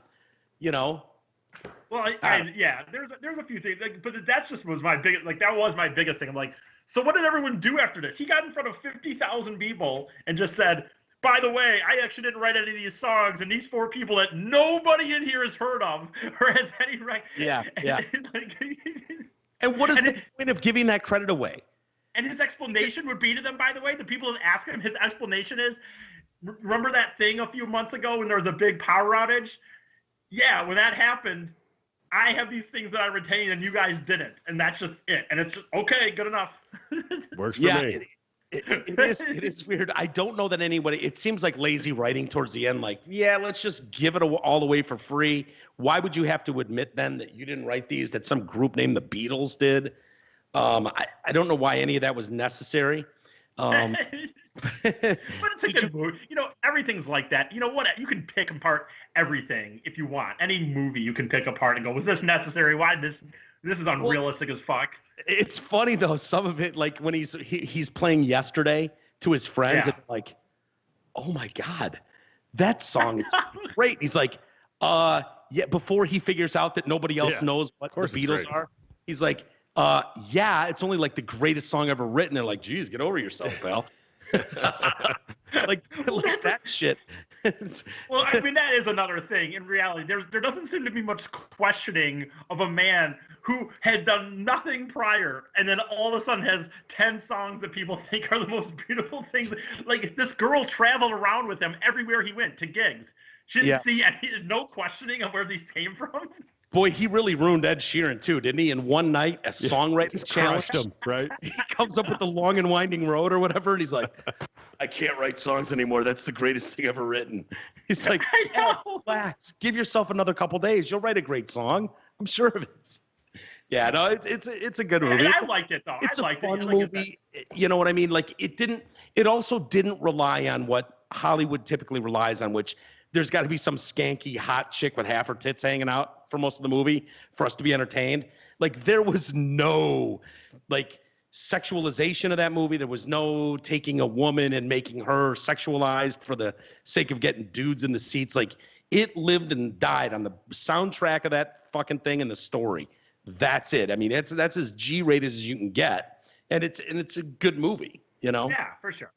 Well, there's a few things, but that just was my biggest, that was my biggest thing. I'm like, so what did everyone do after this? He got in front of 50,000 people and just said, by the way, I actually didn't write any of these songs, and these 4 people that nobody in here has heard of or has any right. Yeah. Like, And what is the point of giving that credit away? and his explanation would be to them, by the way, the people that ask him, his explanation is, remember that thing a few months ago when there was a big power outage? Yeah, when that happened, I have these things that I retained and you guys didn't. And that's just it. And it's just, okay, good enough. Works for me. It is weird. I don't know that anybody, it seems like lazy writing towards the end. Like, yeah, let's just give it all away for free. Why would you have to admit then that you didn't write these, that some group named the Beatles did? I don't know why any of that was necessary. But it's a good movie. Everything's like that. You know what? You can pick apart everything if you want. Any movie you can pick apart and go, was this necessary? Why this is unrealistic as fuck. It's funny though, some of it, like when he's playing Yesterday to his friends, and like, oh my God, that song is great. He's like, before he figures out that nobody else knows what the Beatles are, he's like, it's only like the greatest song ever written. They're like, geez, get over yourself, pal. like that shit. Well, I mean, that is another thing. In reality, there doesn't seem to be much questioning of a man who had done nothing prior, and then all of a sudden has 10 songs that people think are the most beautiful things. Like, this girl traveled around with him everywhere he went to gigs. She didn't see any, no questioning of where these came from. Boy, he really ruined Ed Sheeran too, didn't he? In one night, a songwriting challenge. Crushed him, right? He comes up with the Long and Winding Road or whatever, and he's like, I can't write songs anymore. That's the greatest thing ever written. He's like, I know. relax. Give yourself another couple days. You'll write a great song. I'm sure of it. Yeah, no, it's a good movie. I liked it though. It's I a liked fun it. movie. You know what I mean? Like, it also didn't rely on what Hollywood typically relies on, which there's got to be some skanky hot chick with half her tits hanging out for most of the movie for us to be entertained. Like, there was no like sexualization of that movie. There was no taking a woman and making her sexualized for the sake of getting dudes in the seats. Like, it lived and died on the soundtrack of that fucking thing and the story. That's it. I mean, that's as G-rated as you can get, and it's a good movie, you know. Yeah, for sure.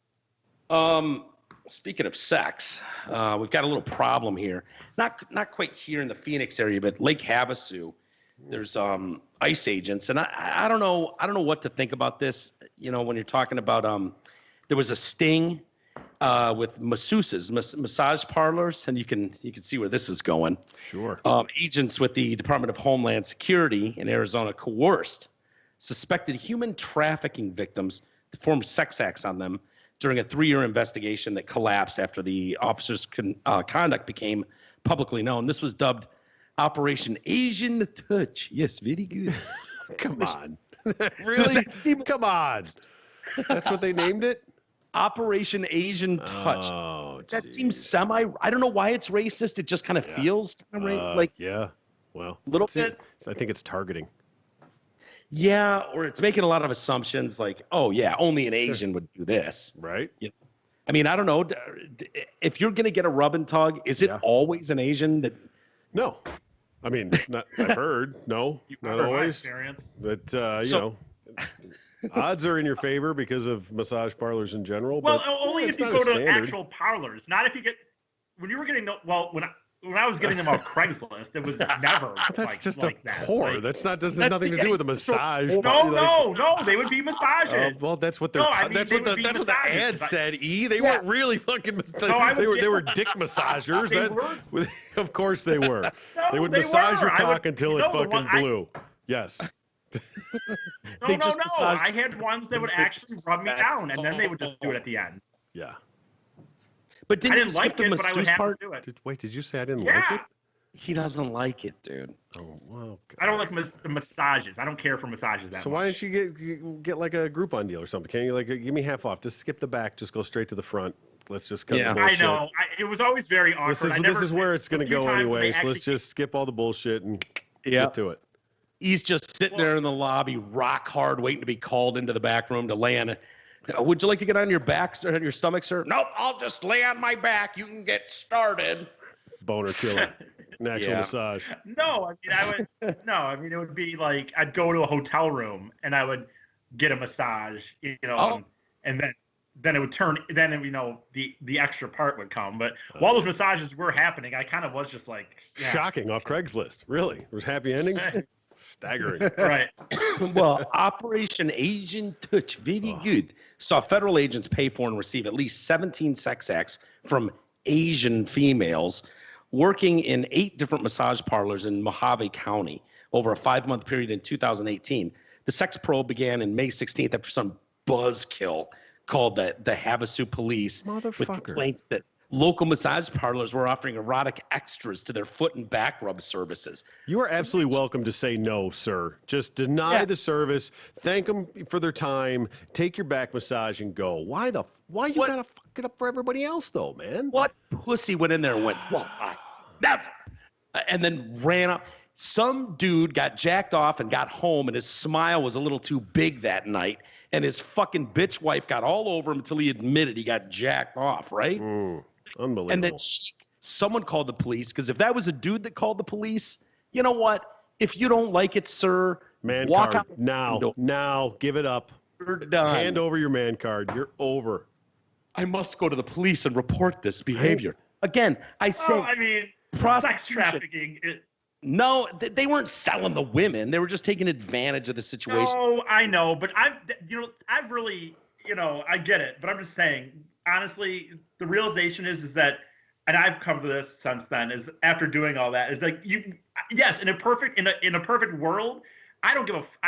Speaking of sex, we've got a little problem here. Not quite here in the Phoenix area, but Lake Havasu. There's ICE agents, and I don't know what to think about this. You know, when you're talking about there was a sting with masseuses, massage parlors, and you can see where this is going. Sure. Agents with the Department of Homeland Security in Arizona coerced suspected human trafficking victims to perform sex acts on them during a 3-year investigation that collapsed after the officers' conduct became publicly known. This was dubbed Operation Asian Touch. Yes, very good. Come on. Really? Come on. That's what they named it? Operation Asian Touch. Oh, that seems I don't know why it's racist. It just kind of feels like yeah. Well, a little bit. I think it's targeting. Yeah, or it's making a lot of assumptions like, oh yeah, only an Asian would do this. Right. You know? I mean, I don't know. If you're going to get a rub and tug, is it always an Asian that? No. I mean, I've heard. No, not always. But, you know, odds are in your favor because of massage parlors in general. Well, but, only if you go to actual parlors, not if you get, when you were getting, when I was getting them off Craigslist, it was never. That's just like a that. whore. That's nothing to do with a massage. No, they would be massages. Well, that's what they're. That's what the ad said. They weren't really fucking. They were dick massagers. Of course they were. They would massage your cock until it fucking blew. Yes. No. I had ones that would actually rub me down, and then they would just do it at the end. Yeah. But I didn't like it, but I would have to do it. Wait, did you say I didn't like it? He doesn't like it, dude. Oh, well. God. I don't like the massages. I don't care for massages that much. So why don't you get like a Groupon deal or something? Can you give me half off? Just skip the back. Just go straight to the front. Let's just cut the bullshit. I know. It was always very awkward. This is where it's going to go anyway. So let's just skip all the bullshit and get to it. He's just sitting there in the lobby, rock hard, waiting to be called into the back room to land. Would you like to get on your back, sir, on your stomach, sir? Nope, I'll just lay on my back. You can get started. Boner killer. An actual massage. No, I mean, it would be like I'd go to a hotel room and I would get a massage, and then it would turn. Then the extra part would come. But while those massages were happening, I kind of was just like shocking off Craigslist. Really, there was happy endings. Staggering. Right. Well, Operation Asian Touch, very good. Saw federal agents pay for and receive at least 17 sex acts from Asian females working in 8 different massage parlors in Mojave County over a 5-month period in 2018. The sex probe began in May 16th after some buzzkill called the Havasu police with complaints that local massage parlors were offering erotic extras to their foot and back rub services. You are absolutely welcome to say no, sir. Just deny the service. Thank them for their time. Take your back massage and go. Why you gotta fuck it up for everybody else, though, man? What pussy went in there and went, well, I never, and then ran up. Some dude got jacked off and got home, and his smile was a little too big that night, and his fucking bitch wife got all over him until he admitted he got jacked off, right? Unbelievable. And then someone called the police, because if that was a dude that called the police, you know what? If you don't like it, sir, walk card. out. Now, give it up. You're done. Hand over your man card. You're over. I must go to the police and report this behavior. Again, I say sex trafficking. No, they weren't selling the women. They were just taking advantage of the situation. No, I know, but I've really, I get it, but I'm just saying, honestly, the realization is that, and I've come to this since then, is after doing all that, is like yes, in a perfect world, I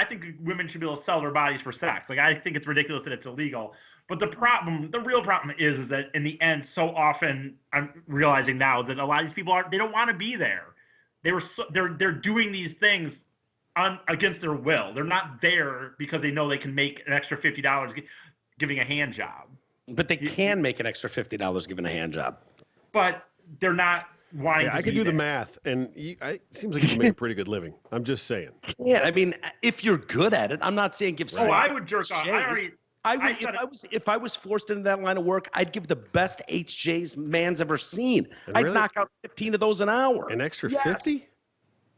think women should be able to sell their bodies for sex. Like, I think it's ridiculous that it's illegal. But the real problem is that in the end, so often I'm realizing now that a lot of these people they don't want to be there. They're doing these things against their will. They're not there because they know they can make an extra $50 giving a hand job. But they can make an extra $50 giving a hand job. But they're not wanting. Yeah, I can do the math, and it seems like you can make a pretty good living. I'm just saying. Yeah, I mean, if you're good at it, I'm not saying give. Oh, I would jerk off. If I was forced into that line of work, I'd give the best HJs man's ever seen. I'd knock out 15 of those an hour. An extra 50?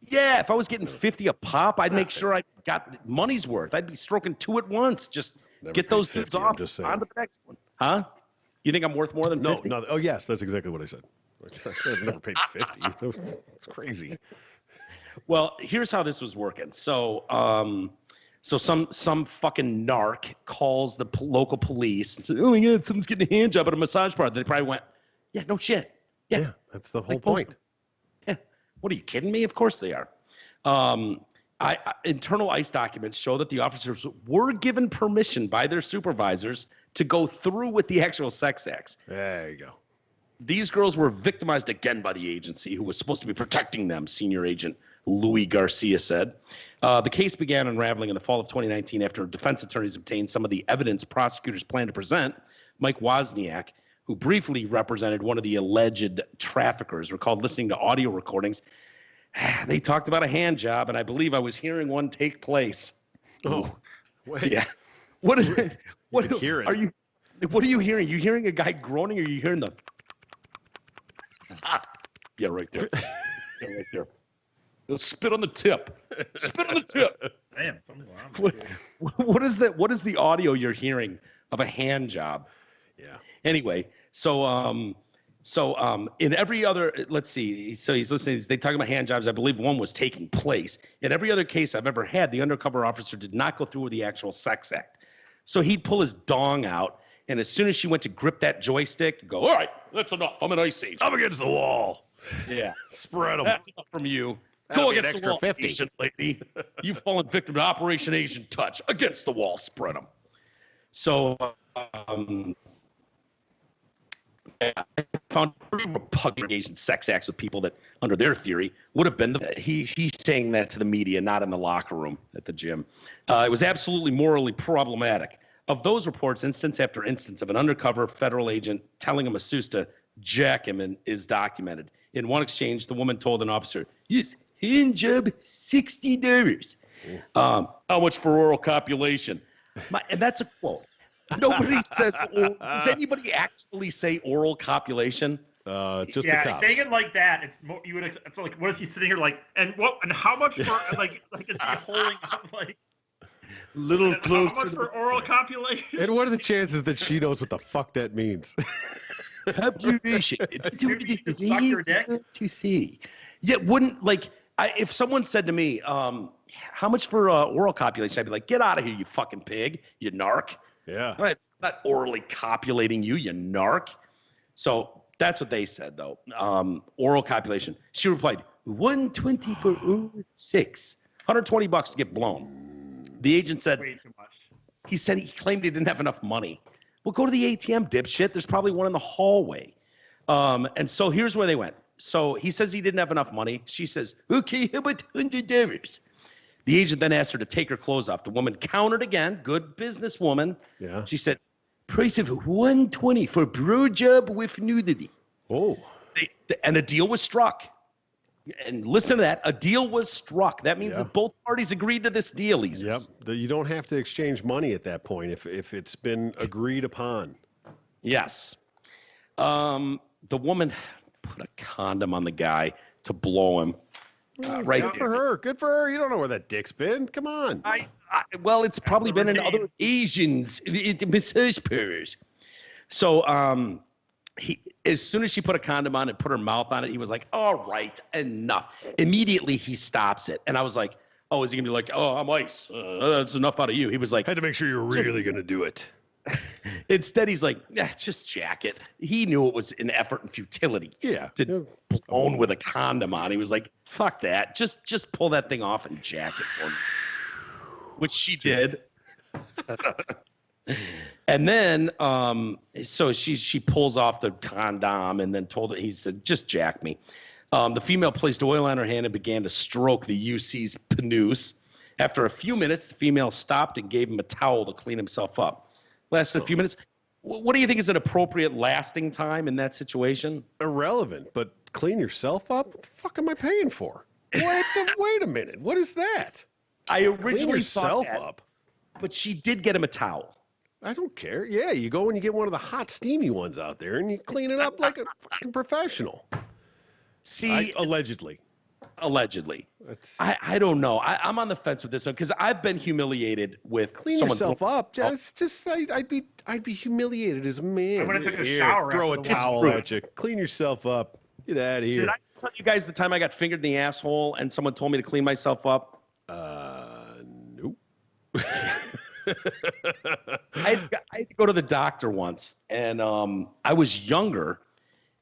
Yeah, if I was getting 50 a pop, I'd make sure I got money's worth. I'd be stroking 2 at once. Just get those dudes off. On to the next one. Huh? You think I'm worth more than 50? No. Oh, yes, that's exactly what I said. I said I've never paid 50. It's crazy. Well, here's how this was working. So, some fucking narc calls the local police and says, "Oh my God, someone's getting a hand job at a massage parlor." They probably went, "Yeah, no shit. Yeah, that's the whole point." Yeah, what are you kidding me? Of course they are. Internal ICE documents show that the officers were given permission by their supervisors to go through with the actual sex acts. There you go. These girls were victimized again by the agency who was supposed to be protecting them, Senior Agent Louis Garcia said. The case began unraveling in the fall of 2019 after defense attorneys obtained some of the evidence prosecutors planned to present. Mike Wozniak, who briefly represented one of the alleged traffickers, recalled listening to audio recordings. They talked about a hand job, and I believe I was hearing one take place. Oh, wait. Yeah. What are you hearing? You hearing a guy groaning, or are you hearing the? Yeah, right there. Yeah, right there. Spit on the tip. Spit on the tip. Damn, something wrong. What is that? What is the audio you're hearing of a hand job? Yeah. Anyway, so in every other, let's see. So he's listening. They talk about hand jobs. I believe one was taking place. In every other case I've ever had, the undercover officer did not go through with the actual sex act. So he'd pull his dong out, and as soon as she went to grip that joystick, he'd go, "All right, that's enough. I'm an ice age. I'm against the wall." Yeah. Spread them. That's enough from you. That'll Go be an against extra the wall, 50. Asian lady. You've fallen victim to Operation Asian Touch. Against the wall, spread them. So, I found pretty repugnant engaged in sex acts with people that, under their theory, would have been he's saying that to the media, not in the locker room at the gym. It was absolutely morally problematic. Of those reports, instance after instance of an undercover federal agent telling a masseuse to jack him is documented. In one exchange, the woman told an officer, "Yes, hand job, $60. How much for oral copulation?" And that's a quote. Nobody says. Does anybody actually say oral copulation? Just the cops. Saying it like that, it's more, it's like, what is he sitting here like? And how much for like is he holding up like? Little close. How much for oral copulation? And what are the chances that she knows what the fuck that means? Copulation. Suck your dick? To see. Yeah, if someone said to me, "How much for oral copulation?" I'd be like, "Get out of here, you fucking pig, you narc." Yeah. I'm not orally copulating you, you narc. So that's what they said, though. Oral copulation. She replied, $120 for oral sex. $120 to get blown. The agent said, way too much. He claimed he didn't have enough money. Well, go to the ATM, dipshit. There's probably one in the hallway. And so here's where they went. So he says he didn't have enough money. She says, "Okay, how about $100? The agent then asked her to take her clothes off. The woman countered again. Good businesswoman. Yeah. She said, "Price of $120 for bro job with nudity." Oh. And a deal was struck. And listen to that. A deal was struck. That means that both parties agreed to this deal, Easy. Yep. You don't have to exchange money at that point if it's been agreed upon. Yes. The woman put a condom on the guy to blow him. Right. Good for her. Good for her. You don't know where that dick's been. Come on. Well, it's probably been in other Asians, massage parlors. So as soon as she put a condom on and put her mouth on it, he was like, all right, enough. Immediately he stops it. And I was like, oh, is he gonna be like, oh, I'm ice. That's enough out of you. He was like, Had to make sure you're really going to do it. instead he's like, just jack it. He knew it was an effort and futility. Yeah. To blown with a condom on. He was like, fuck that. Just pull that thing off and jack it for me. Which she did. And then so she pulls off the condom and then told it, he said, just jack me. The female placed oil on her hand and began to stroke the UC's penis. After a few minutes, the female stopped and gave him a towel to clean himself up. Lasted a few minutes. What do you think is an appropriate lasting time in that situation? Irrelevant, but clean yourself up? What the fuck am I paying for? Wait a minute. What is that? I Clean originally thought yourself that, up. but she did get him a towel. I don't care. Yeah, you go and you get one of the hot, steamy ones out there and you clean it up like a fucking professional. See, Allegedly. allegedly. That's, I don't know. I'm on the fence with this one because I've been humiliated with clean someone. yourself up. I'd be humiliated as a man. I would've took a Here, shower throw a after the one. towel at you. Clean yourself up. Get out of here. Did I tell you guys the time I got fingered in the asshole and someone told me to clean myself up? Nope. I had to go to the doctor once, and I was younger,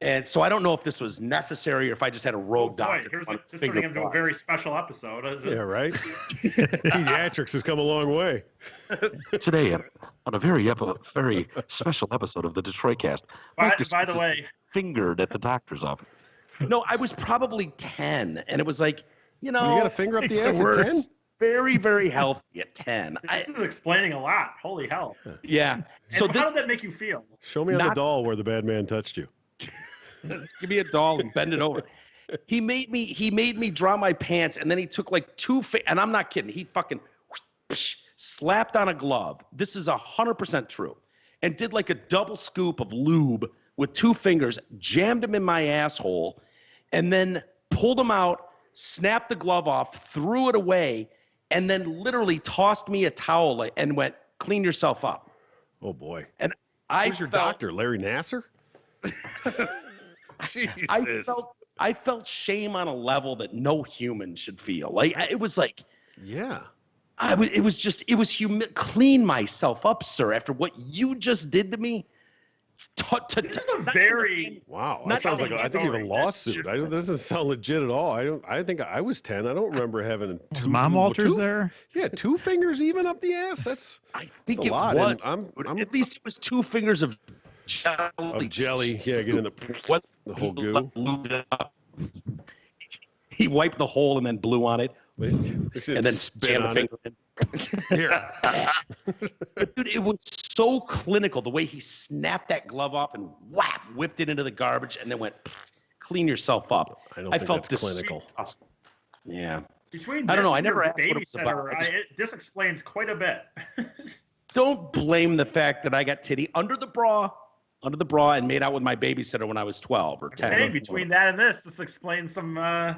and so I don't know if this was necessary or if I just had a rogue doctor. This turning into a very special episode. Yeah, right? Pediatrics has come a long way. Today, on a very special episode of the Detroit Cast, By Mike the discusses way, fingered at the doctor's office. No, I was probably 10, and it was like, You got a finger up the ass at 10? Very, very healthy at 10. this is explaining a lot. Holy hell. Yeah. So And how this, did that make you feel? Show me on the Not- doll where the bad man touched you. give me a doll and bend it over. He made me draw my pants, and then he took like and I'm not kidding. He fucking slapped on a glove. This is 100% true, and did like a double scoop of lube with 2 fingers, jammed him in my asshole, and then pulled him out, snapped the glove off, threw it away, and then literally tossed me a towel and went, "Clean yourself up." Oh, boy. And I Who's your felt, doctor? Larry Nasser? Jesus. I felt shame on a level that no human should feel. Like it was like Yeah. it was clean myself up, sir, after what you just did to me. This is a very Wow. Not That sounds like, only I think even story, lawsuit. That doesn't sound legit at all. I think I was 10. I don't remember having Was two. Mom Walters two- there? Yeah, 2 fingers even up the ass. That's I think a it lot. was. And I'm At least it was 2 fingers of jelly. of jelly. Yeah, get in What the whole he goo. lubed it up. He wiped the hole and then blew on it, and then spit jammed the on it. finger in. Here. But dude, it was so clinical the way he snapped that glove off and whap, whipped it into the garbage, and then went, "Clean yourself up." I don't think felt that's clinical. disgusting. Yeah. between I don't know, this I and never your asked what it was about. babysitter, this explains quite a bit. Don't blame the fact that I got titty under the bra, and made out with my babysitter when I was 12 or 10. Hey, between that and this explains some. I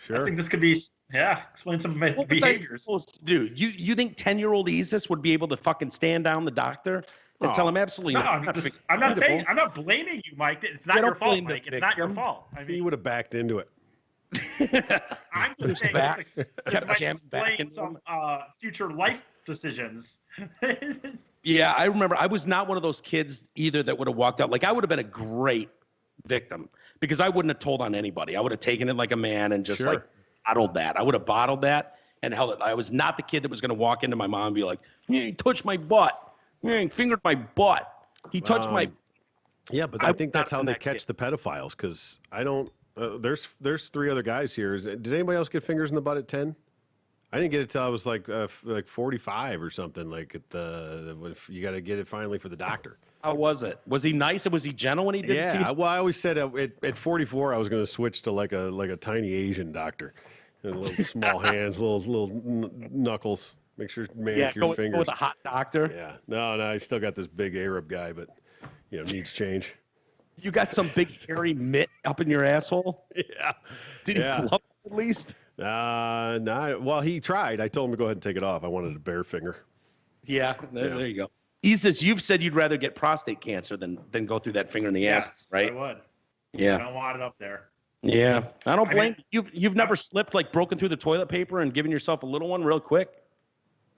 Sure. think this could be explain some What was I behaviors. supposed to do? You think 10-year-old Isis would be able to fucking stand down the doctor and tell him absolutely No, not? I'm not blaming you, Mike. It's not I your don't fault, blame the Mike. It's not your victim. fault. I He mean, would have backed into it. I'm just saying back, this kept might jamming back explain into some future life decisions. Yeah, I remember. I was not one of those kids either that would have walked out. Like I would have been a great victim because I wouldn't have told on anybody. I would have taken it like a man and just Sure. like bottled that. I would have bottled that and held it. I was not the kid that was going to walk into my mom and be like, "He touched my butt. He fingered my butt. He touched my." Yeah, but I I would think not that's how been they that catch kid. the pedophiles because I don't. There's 3 other guys here. Did anybody else get fingers in the butt at 10? I didn't get it till I was like 45 or something. Like at you got to get it finally for the doctor. How was it? Was he nice and was he gentle when he did it to Yeah, you? well, I always said at 44 I was going to switch to like a tiny Asian doctor, and little small hands, little knuckles. Make sure Yeah, manicure go fingers. with a hot doctor. Yeah, no, I still got this big Arab guy, but needs change. You got some big hairy mitt up in your asshole. Yeah, Did he Yeah. blow at least? no. Well, he tried. I told him to go ahead and take it off. I wanted a bare finger. Yeah, there you go. He says you've said you'd rather get prostate cancer than go through that finger in the ass, Yes, right? I would. Yeah. I don't want it up there. Yeah. I don't I blame mean- you've never slipped, like broken through the toilet paper and given yourself a little one real quick?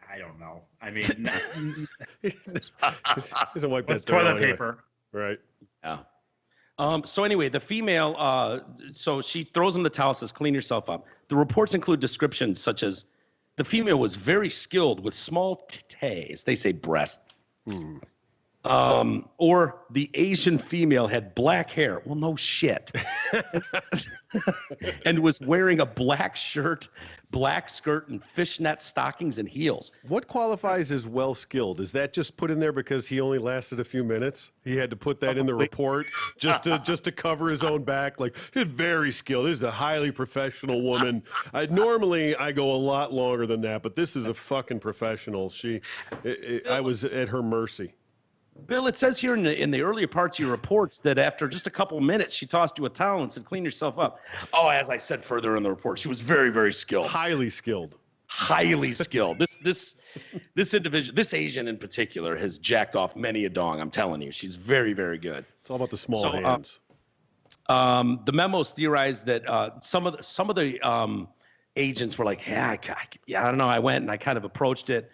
I don't know. I mean, He doesn't wipe what's that down toilet anyway. paper? Right. Yeah. So anyway, the female, so she throws him the towel, says, clean yourself up. The reports include descriptions such as the female was very skilled with small titties. They say breasts. Or the Asian female had black hair. Well, no shit. And was wearing a black shirt, black skirt, and fishnet stockings and heels. What qualifies as well skilled? Is that just put in there because he only lasted a few minutes? He had to put that in the report just to cover his own back. Like, he's very skilled. This is a highly professional woman. Normally I go a lot longer than that, but this is a fucking professional. I was at her mercy. Bill, it says here in the earlier parts of your reports that after just a couple of minutes, she tossed you a towel and said, clean yourself up. Oh, as I said further in the report, she was very, very skilled. Highly skilled. Highly skilled. This individual, this Asian in particular, has jacked off many a dong. I'm telling you, she's very, very good. It's all about the small So, hands. The memos theorized that some of the agents were like, I don't know. I went and I kind of approached it,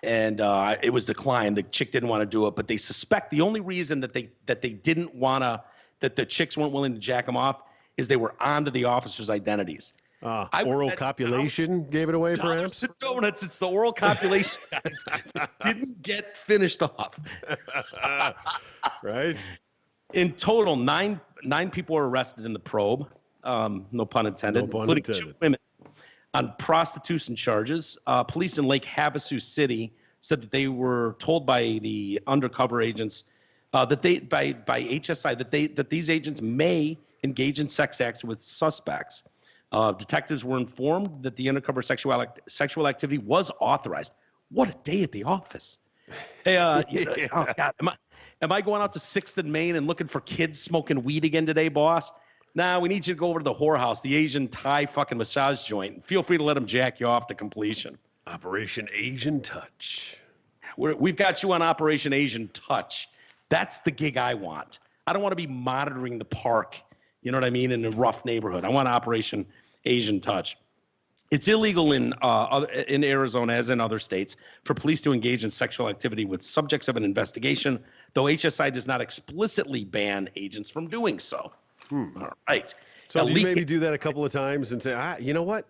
and it was declined. The chick didn't want to do it, but they suspect the only reason that they didn't want to, that the chicks weren't willing to jack them off, is they were onto the officers' identities. Oral copulation gave it away, perhaps? Donuts, it's the oral copulation, guys. Didn't get finished off. Right? In total, nine people were arrested in the probe. No pun intended, No pun including intended. 2 women on prostitution charges. Police in Lake Havasu City said that they were told by the undercover agents by HSI that these agents may engage in sex acts with suspects. Detectives were informed that the undercover sexual activity was authorized. What a day at the office! Hey, oh God, am I going out to 6th and Main and looking for kids smoking weed again today, boss? Nah, we need you to go over to the whorehouse, the Asian Thai fucking massage joint. Feel free to let them jack you off to completion. Operation Asian Touch. We've got you on Operation Asian Touch. That's the gig I want. I don't want to be monitoring the park, you know what I mean, in a rough neighborhood. I want Operation Asian Touch. It's illegal in Arizona, as in other states, for police to engage in sexual activity with subjects of an investigation, though HSI does not explicitly ban agents from doing so. All right. So Now, you maybe do that a couple of times and say, you know what?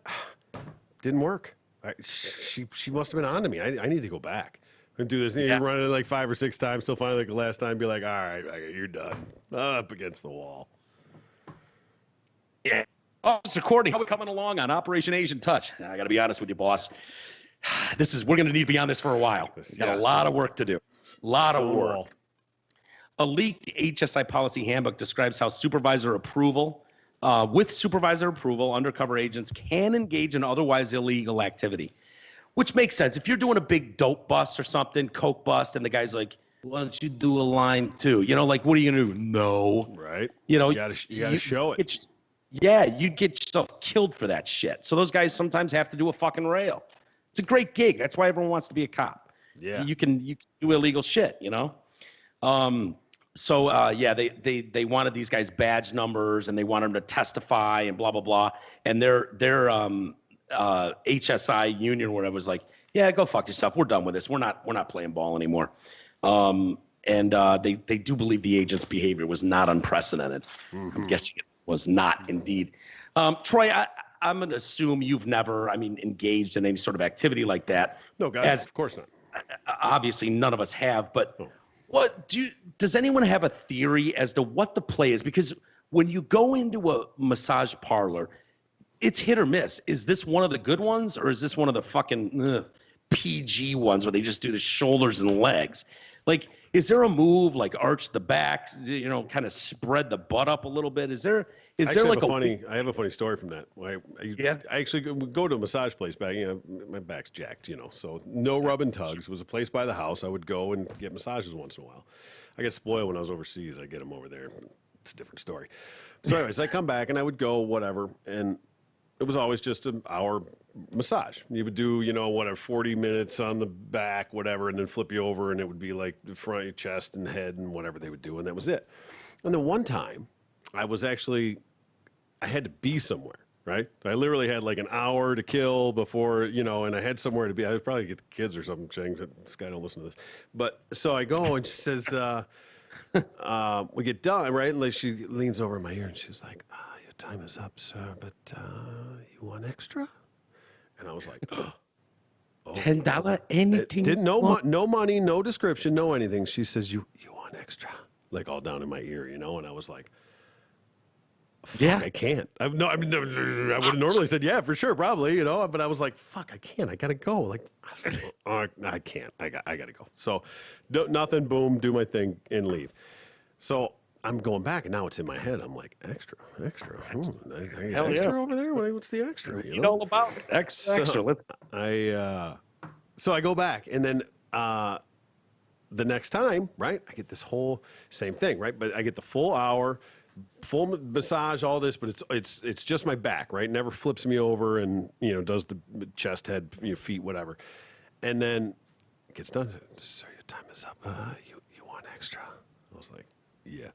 Didn't work. She must have been on to me. I need to go back and do this. You run it like 5 or 6 times till finally, like the last time, be like, all right, you're done. Up against the wall. Yeah. Officer Courtney, how are we coming along on Operation Asian Touch? I got to be honest with you, boss. We're going to need to be on this for a while. Got a lot of work to do. A lot of work. A leaked HSI policy handbook describes how with supervisor approval, undercover agents can engage in otherwise illegal activity, which makes sense. If you're doing a big dope bust or something, coke bust, and the guy's like, why don't you do a line too? You know, like, what are you going to do? No. Right. You know, you gotta show it. You get yourself killed for that shit. So those guys sometimes have to do a fucking rail. It's a great gig. That's why everyone wants to be a cop. Yeah. So you can do illegal shit, you know? They wanted these guys badge numbers and they wanted them to testify and blah, blah, blah. And their HSI union or whatever was like, yeah, go fuck yourself. We're done with this. We're not playing ball anymore. They do believe the agent's behavior was not unprecedented. Mm-hmm. I'm guessing it was not indeed. Troy, I'm going to assume you've never, engaged in any sort of activity like that. No, guys, of course not. Obviously, none of us have, but does anyone have a theory as to what the play is? Because when you go into a massage parlor, it's hit or miss. Is this one of the good ones, or is this one of the fucking PG ones where they just do the shoulders and legs? Like, is there a move like arch the back, kind of spread the butt up a little bit? I have a funny story from that. I actually would go to a massage place back. My back's jacked, so no rub and tugs. It was a place by the house. I would go and get massages once in a while. I get spoiled when I was overseas. I get them over there. It's a different story. So anyways, I come back and I would go whatever. And it was always just an hour massage. You would do, you know, whatever, 40 minutes on the back, whatever, and then flip you over, and it would be like the front of your chest and head and whatever they would do, and that was it. And then one time, I had to be somewhere, right? I literally had like an hour to kill before, you know, and I had somewhere to be. I was probably get the kids or something saying, this guy don't listen to this. But so I go, and she says, we get done, right? And like she leans over in my ear, and she's like, your time is up, sir, but you want extra? And I was like, oh. $10, anything. Didn't no money, no description, no anything. She says, you want extra? Like all down in my ear, you know? And I was like, fuck, Yeah. I can't. I would have normally said, yeah, for sure, probably, you know? But I was like, fuck, I can't. I got to go. Like, I can't. I got to go. So nothing, boom, do my thing and leave. So I'm going back, and now it's in my head. I'm like, extra. I get Hell extra yeah. over there? What's the extra? You know all about it. Extra. So I go back, and then the next time, right, I get this whole same thing, right? But I get the full hour, full massage, all this, but it's just my back, right? Never flips me over and, you know, does the chest, head, you know, feet, whatever. And then it gets done. Sir, your time is up. You want extra? I was like, yeah,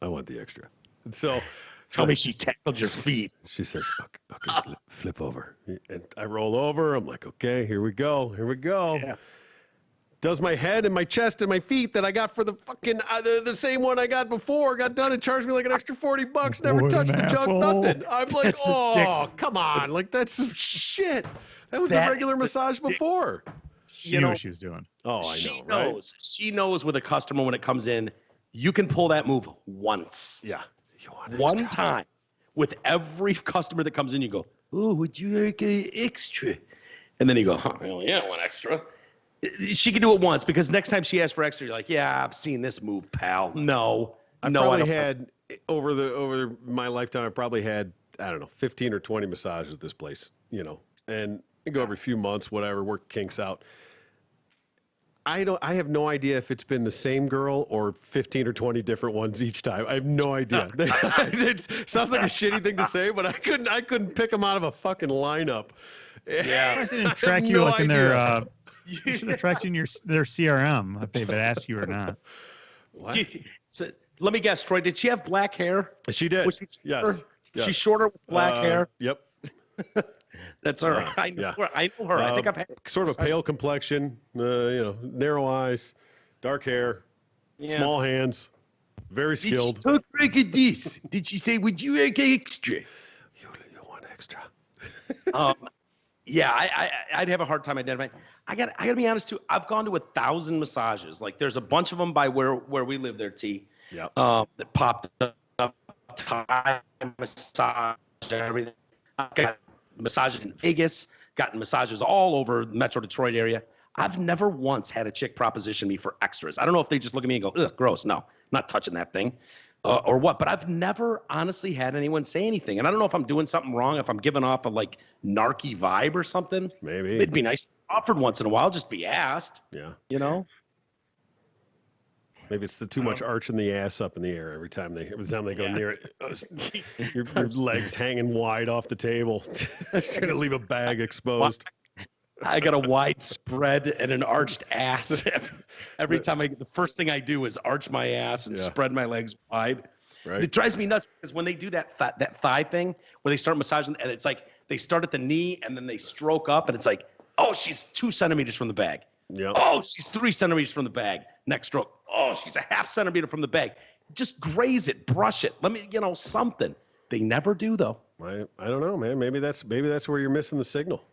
I want the extra. And so Tell me she tackled your feet. she says, okay, flip over. And I roll over. I'm like, okay, here we go. Yeah. Does my head and my chest and my feet that I got for the fucking, the same one I got before, got done and charged me like an extra $40, never What touched an the junk, asshole. nothing. I'm like, That's a oh, come on. Like, that's some shit. That was a That regular is a massage before. She You knew know, what she was doing. Oh, I She know, right? knows. She knows with a customer when it comes in, you can pull that move once. Yeah. You want One extra? time. With every customer that comes in, you go, oh, would you like a extra? And then you go, well, yeah, I want extra. She can do it once because next time she asks for extra, you're like, yeah, I've seen this move, pal. No, I no, I probably don't. had over my lifetime. I probably had 15 or 20 massages at this place, you know, and I go every few months, whatever, work kinks out. I have no idea if it's been the same girl or 15 or 20 different ones each time. I have no idea. It sounds like a shitty thing to say, but I couldn't pick them out of a fucking lineup. Yeah. They didn't I track have you no like in their. idea. You should have tracked you in their CRM if they've asked you or not. What? So, let me guess, Troy, did she have black hair? She did. Was she shorter? Yes. Yes. She's shorter with black hair. Yep. That's all right. I know yeah. her. I know her. I think I've had Sort of a pale complexion, you know, narrow eyes, dark hair, Yeah. small hands, very Did she skilled. talk like this? Did she say, would you like extra? You want extra? Yeah, I'd have a hard time identifying. I gotta be honest too. I've gone to 1,000 massages. Like there's a bunch of them by where we live there, T. Yeah. That popped up, Thai massage, everything. I've got massages in Vegas, gotten massages all over the Metro Detroit area. I've never once had a chick proposition me for extras. I don't know if they just look at me and go, ugh, gross. No, not touching that thing. Or what, but I've never honestly had anyone say anything. And I don't know if I'm doing something wrong, if I'm giving off a like narky vibe or something. Maybe. It'd be nice to be offered once in a while, just be asked, Yeah. you know? Maybe it's the too much arching the ass up in the air every time they go near it. Your legs hanging wide off the table, trying to leave a bag exposed. I got a wide spread and an arched ass. Every time the first thing I do is arch my ass and Yeah. spread my legs wide. Right. It drives me nuts because when they do that thigh thing, where they start massaging, and it's like they start at the knee and then they stroke up, and it's like, oh, she's 2 centimeters from the bag. Yeah. Oh, she's 3 centimeters from the bag. Next stroke. Oh, she's a half centimeter from the bag. Just graze it, brush it. Let me, something. They never do though. I don't know, man. Maybe that's where you're missing the signal.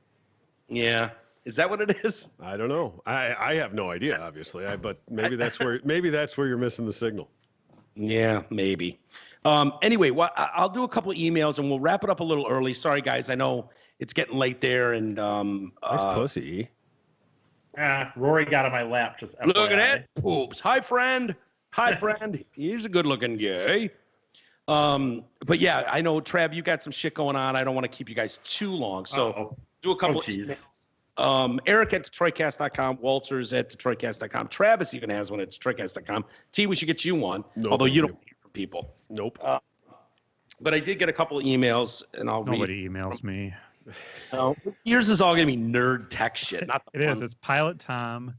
Yeah. Is that what it is? I don't know. I have no idea, obviously. But maybe that's where you're missing the signal. Yeah, maybe. Anyway, well, I'll do a couple of emails and we'll wrap it up a little early. Sorry, guys. I know it's getting late there. And Nice pussy. Rory got on my lap. Just look at FYI. that poops. Hi, friend. Hi, friend. He's a good-looking guy. But yeah, I know, Trav, you got some shit going on. I don't want to keep you guys too long. So Uh-oh. do a couple of jeez. emails. Eric at DetroitCast.com, Walters at DetroitCast.com. Travis even has one at DetroitCast.com. T, we should get you one, No, although thank you you. don't hear from people. Nope. But I did get a couple of emails, and I'll read. Nobody emails me. No, yours is all gonna be nerd tech shit. Not the It fun is. It's Pilot Tom,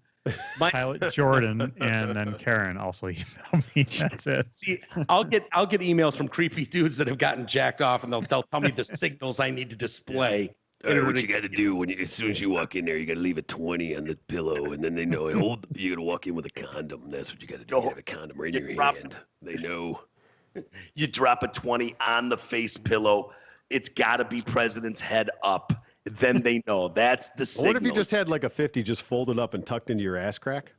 My- Pilot Jordan, and then Karen also emailed me. That's it. See, I'll get emails from creepy dudes that have gotten jacked off, and they'll tell me the signals I need to display. All right, what you got to do as soon as you walk in there, you got to leave a 20 on the pillow, and then they know. You got to walk in with a condom. That's what you got to do. You have a condom right in your hand. They know. You drop a 20 on the face pillow. It's got to be president's head up. Then they know. That's the I signal. wonder if you just had like a 50 just folded up and tucked into your ass crack.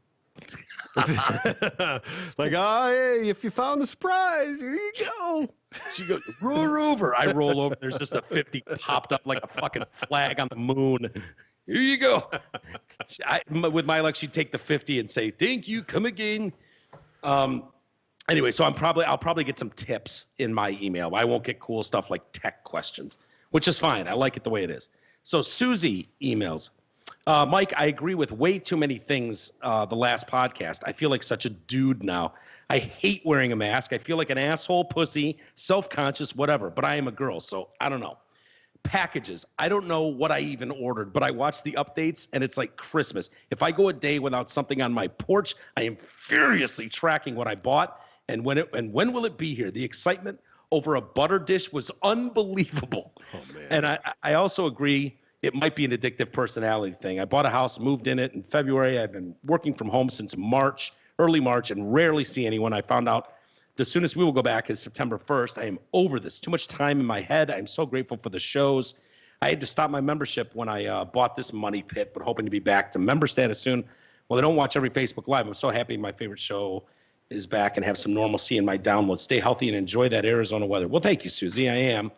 Like, oh, hey, if you found the surprise, here you go. She goes, roll over. I roll over. There's just a 50 popped up like a fucking flag on the moon. Here you go. With my luck, she'd take the 50 and say, thank you, come again. Anyway, so I'll probably get some tips in my email. I won't get cool stuff like tech questions, which is fine. I like it the way it is. So Susie emails, Mike, I agree with way too many things the last podcast. I feel like such a dude now. I hate wearing a mask. I feel like an asshole, pussy, self-conscious, whatever, but I am a girl, so I don't know. Packages. I don't know what I even ordered, but I watch the updates and it's like Christmas. If I go a day without something on my porch, I am furiously tracking what I bought and when will it be here? The excitement over a butter dish was unbelievable. Oh, man. And I also agree it might be an addictive personality thing. I bought a house, moved in it in February. I've been working from home since early March, and rarely see anyone. I found out the soonest we will go back is September 1st. I am over this. Too much time in my head. I'm so grateful for the shows. I had to stop my membership when I bought this money pit, but hoping to be back to member status soon. Well, I don't watch every Facebook Live. I'm so happy my favorite show is back and have some normalcy in my downloads. Stay healthy and enjoy that Arizona weather. Well, thank you, Susie. I am.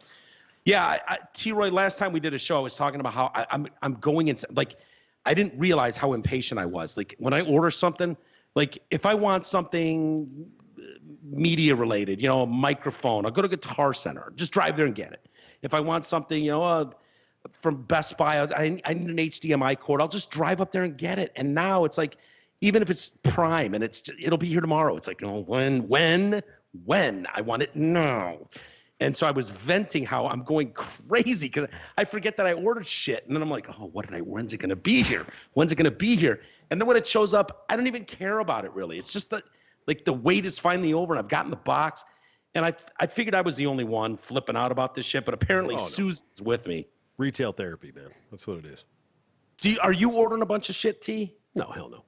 Yeah, T-Roy, last time we did a show, I was talking about how I'm going in, like, I didn't realize how impatient I was. Like, when I order something, like, if I want something media related, a microphone, I'll go to Guitar Center, just drive there and get it. If I want something, from Best Buy, I need an HDMI cord, I'll just drive up there and get it. And now it's like, even if it's Prime and it'll be here tomorrow, it's like, when I want it now. And so I was venting how I'm going crazy because I forget that I ordered shit. And then I'm like, oh, when's it going to be here? When's it going to be here? And then when it shows up, I don't even care about it really. It's just that like the wait is finally over and I've gotten the box. And I figured I was the only one flipping out about this shit, but apparently Susan's with me. Retail therapy, man. That's what it is. Are you ordering a bunch of shit, T? No, hell no.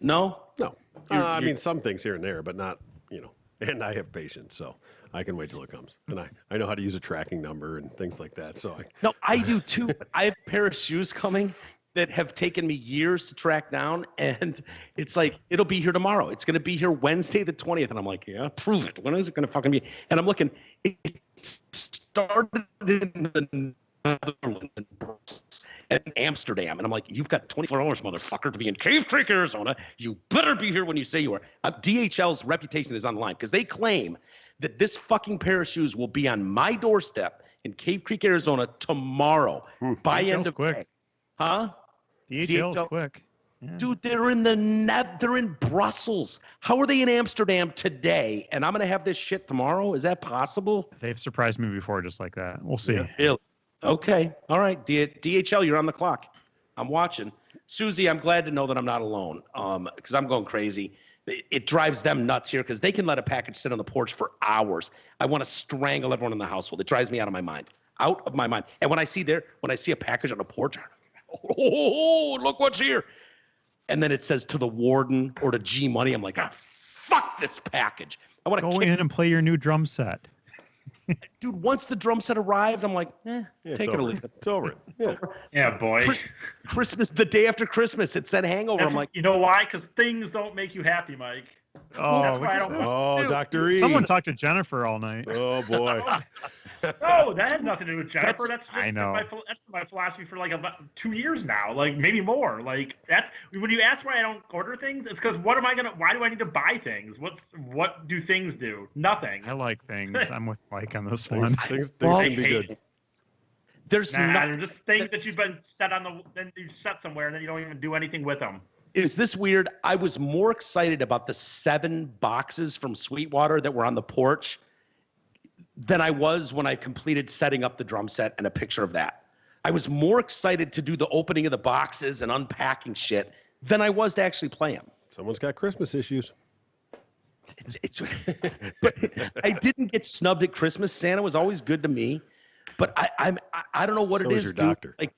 No? No. I mean, some things here and there, but not, and I have patience, so I can wait till it comes. And I know how to use a tracking number and things like that. So No, I do too. I have a pair of shoes coming that have taken me years to track down. And it's like, it'll be here tomorrow. It's going to be here Wednesday, the 20th. And I'm like, yeah, prove it. When is it going to fucking be? And I'm looking, it started in the Netherlands and Amsterdam. And I'm like, you've got 24 hours, motherfucker, to be in Cave Creek, Arizona. You better be here when you say you are. DHL's reputation is on the line because they claim that this fucking pair of shoes will be on my doorstep in Cave Creek, Arizona tomorrow by end of quick. day. Huh? DHL's quick. Yeah. Dude, they're in Brussels. How are they in Amsterdam today? And I'm gonna have this shit tomorrow? Is that possible? They've surprised me before just like that. We'll see. Really? Okay. All right. DHL, you're on the clock. I'm watching. Susie, I'm glad to know that I'm not alone. Because I'm going crazy. It drives them nuts here because they can let a package sit on the porch for hours. I want to strangle everyone in the household. It drives me out of my mind. Out of my mind. And when I see a package on the porch, oh, look what's here. And then it says to the warden or to G Money, I'm like, oh, fuck this package. I want to go in and play your new drum set. Dude, once the drum set arrived, I'm like, take it or leave it. It's over it. Yeah. Yeah, boy. Christmas, the day after Christmas, it's that hangover. I'm like, you know why? Because things don't make you happy, Mike. Oh, That's why I don't want to do. Dr. E. Someone talked to Jennifer all night. Oh, boy. No, that has nothing to do with Jennifer. That's just I know. that's my philosophy for like about 2 years now, like maybe more. Like that's when you ask why I don't order things, it's because why do I need to buy things? What do things do? Nothing. I like things. I'm with Mike on this one. Things can be good. there's they're just things that you've been set then you set somewhere and then you don't even do anything with them. Is this weird? I was more excited about the 7 boxes from Sweetwater that were on the porch than I was when I completed setting up the drum set and a picture of that. I was more excited to do the opening of the boxes and unpacking shit than I was to actually play them. Someone's got Christmas issues. It's but I didn't get snubbed at Christmas. Santa was always good to me, but I don't know what So it is is, your doctor. Like,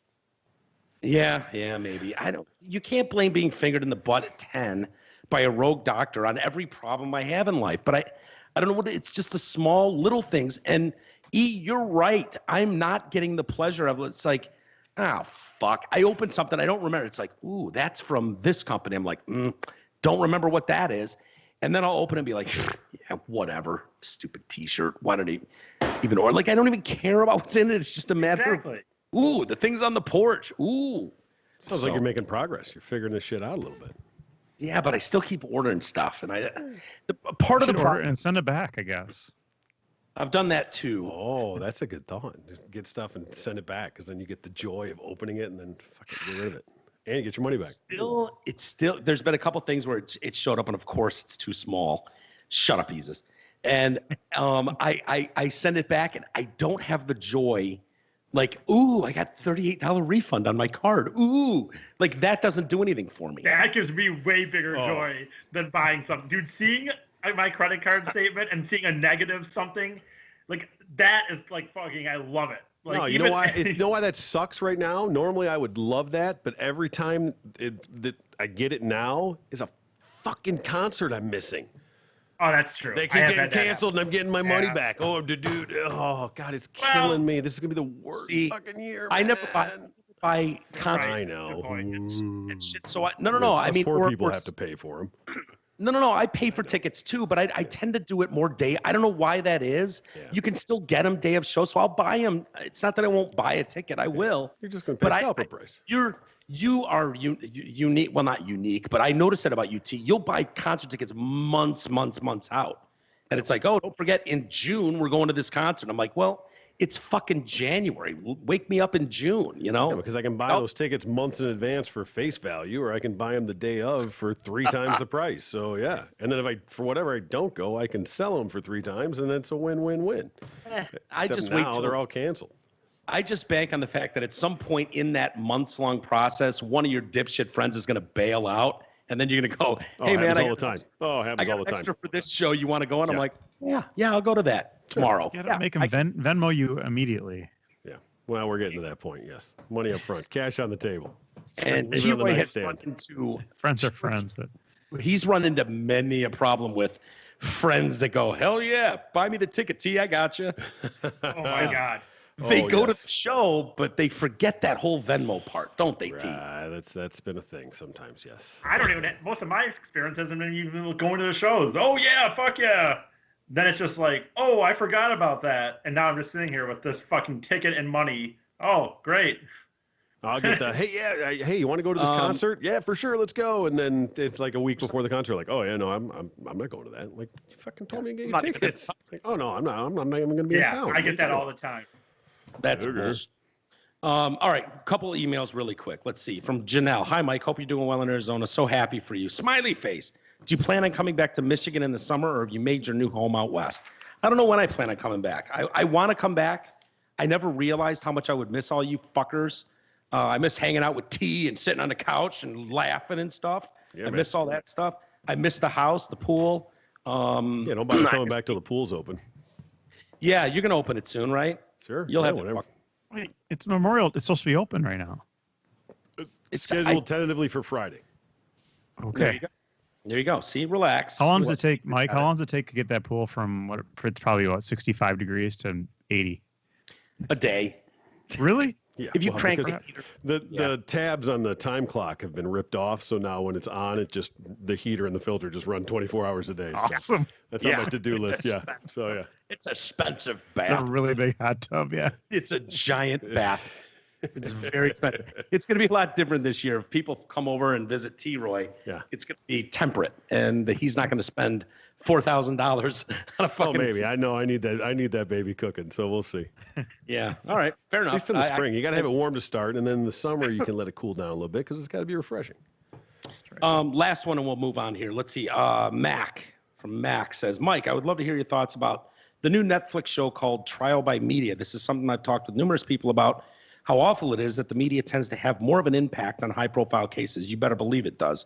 yeah, maybe. You can't blame being fingered in the butt at 10 by a rogue doctor on every problem I have in life. But I don't know what it's just the small little things. And you're right. I'm not getting the pleasure of it. It's like, oh fuck. I opened something I don't remember. It's like, ooh, that's from this company. I'm like, don't remember what that is. And then I'll open it and be like, yeah, whatever. Stupid T-shirt. Why don't he even order? Like, I don't even care about what's in it. It's just a matter of, ooh, the thing's on the porch. Ooh. Sounds like you're making progress. You're figuring this shit out a little bit. Yeah, but I still keep ordering stuff. And part of the problem, and send it back, I guess. I've done that too. Oh, that's a good thought. Just get stuff and send it back, because then you get the joy of opening it and then fucking get rid of it. And you get your money back. It's still, there's been a couple things where it showed up, and of course it's too small. Shut up, Jesus. And I send it back, and I don't have the joy. Like, ooh, I got $38 refund on my card. Ooh, like that doesn't do anything for me. That gives me way bigger joy than buying something. Dude, seeing my credit card statement and seeing a negative something, like that is like fucking, I love it. Like, no, you know why? You know why that sucks right now? Normally I would love that, but every time that I get it now is a fucking concert I'm missing. Oh, that's true. They keep getting canceled, and I'm getting my money back. Oh, dude. Oh, God, it's killing me. This is gonna be the worst fucking year. I man. never buy concerts. I know. And shit. So no. I mean, poor people have to pay for them. No. I pay for tickets too, but I tend to do it more day. I don't know why that is. Yeah. You can still get them day of show, so I'll buy them. It's not that I won't buy a ticket. I will. You're just gonna pay scalper price. You are unique. Well, not unique, but I noticed that about UT. You'll buy concert tickets months out. And it's like, oh, don't forget, in June, we're going to this concert. I'm like, well, it's fucking January. Wake me up in June, you know? Yeah, because I can buy those tickets months in advance for face value, or I can buy them the day of for 3 times the price. So, yeah. And then if for whatever I don't go, I can sell them for 3 times, and it's a win-win-win. I just wait till they're all canceled. I just bank on the fact that at some point in that months-long process, one of your dipshit friends is going to bail out, and then you're going to go, "Hey, man, all the time. Oh, happens I got all the time. extra for this show. You want to go?" And I'm like, "Yeah, I'll go to that tomorrow." You gotta make them Venmo you immediately. Yeah. Well, we're getting to that point. Yes. Money up front, cash on the table. And T-Roy has run into friends are friends, but he's run into many a problem with friends that go, "Hell yeah, buy me the ticket, T. I got you." Oh my God. They go to the show, but they forget that whole Venmo part, don't they, T? That's been a thing sometimes, yes. I don't even, most of my experience hasn't been even going to the shows. Oh, yeah, fuck yeah. Then it's just like, oh, I forgot about that. And now I'm just sitting here with this fucking ticket and money. Oh, great. I'll get the, hey, you want to go to this concert? Yeah, for sure, let's go. And then it's like a week before the concert, like, oh yeah, no, I'm not going to that. Like, you fucking told me to get your tickets. Like, oh no, I'm not even going to be in town. I get that all the time. That's bullshit. All right, a couple of emails really quick. Let's see. From Janelle. Hi, Mike. Hope you're doing well in Arizona. So happy for you. Smiley face. Do you plan on coming back to Michigan in the summer, or have you made your new home out west? I don't know when I plan on coming back. I want to come back. I never realized how much I would miss all you fuckers. I miss hanging out with T and sitting on the couch and laughing and stuff. Yeah, I miss all that stuff. I miss the house, the pool. Nobody's coming back till the pool's open. Yeah, you're going to open it soon, right? Sure. You'll have whatever. Wait, it's Memorial. It's supposed to be open right now. It's scheduled tentatively for Friday. Okay. There you go. See, relax. How long does it take, Mike? How long does it take to get that pool from it's probably about 65 degrees to 80? A day. Really? Yeah. If you crank the tabs on the time clock have been ripped off, so now when it's on, the heater and the filter just run 24 hours a day. So awesome. That's on my to-do list. Yeah. So yeah. It's an expensive bath. It's a really big hot tub. Yeah. It's a giant bath. It's very expensive. It's going to be a lot different this year. If people come over and visit T-Roy, it's going to be temperate, and he's not going to spend $4,000 on a fucking. Oh, maybe. I know. I need that baby cooking. So we'll see. Yeah. All right. Fair enough. At least in the spring, you got to have it warm to start, and then in the summer you can let it cool down a little bit because it's got to be refreshing. Last one, and we'll move on here. Let's see. Mac from Mac says, Mike, I would love to hear your thoughts about the new Netflix show called Trial by Media. This is something I've talked with numerous people about. how awful it is that the media tends to have more of an impact on high-profile cases. You better believe it does,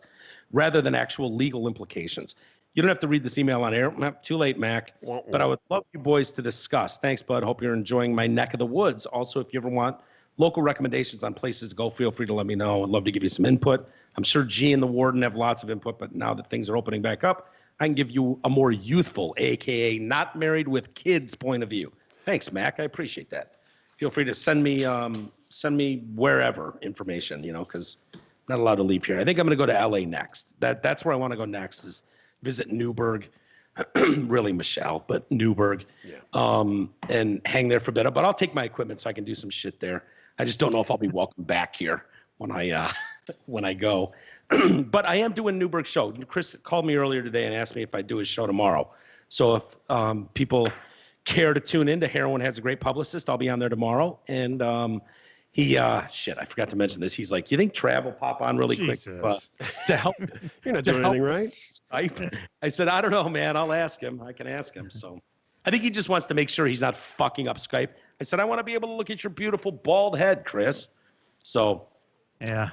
rather than actual legal implications. You don't have to read this email on air. Too late, Mac. But I would love you boys to discuss. Thanks, bud. Hope you're enjoying my neck of the woods. Also, if you ever want local recommendations on places to go, feel free to let me know. I'd love to give you some input. I'm sure G and the warden have lots of input, but now that things are opening back up, I can give you a more youthful, AKA not married with kids point of view. Thanks, Mac. I appreciate that. Feel free to send me wherever information, because I'm not allowed to leave here. I think I'm going to go to LA next. That's where I want to go next is visit Newburgh, really Michelle, but Newburgh, and hang there for a bit. But I'll take my equipment so I can do some shit there. I just don't know if I'll be welcome back here when I go. But I am doing Newburgh show. Chris called me earlier today and asked me if I'd do his show tomorrow. So if people care to tune in to Heroin Has a Great Publicist, I'll be on there tomorrow. And I forgot to mention this. He's like, you think Trav will pop on really quick to help? You're not doing anything right. I said, I don't know, man. I'll ask him. I can ask him. So I think he just wants to make sure he's not fucking up Skype. I said, I want to be able to look at your beautiful bald head, Chris. So yeah.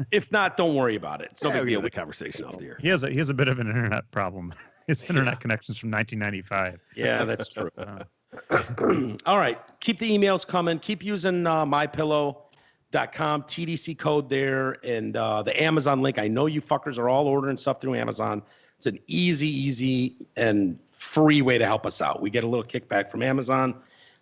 If not, don't worry about it. It's no big deal. The conversation off the air. He has a bit of an internet problem. His internet connection's from 1995. Yeah, that's true. All right. Keep the emails coming. Keep using mypillow.com, TDC code there, and the Amazon link. I know you fuckers are all ordering stuff through Amazon. It's an easy, and free way to help us out. We get a little kickback from Amazon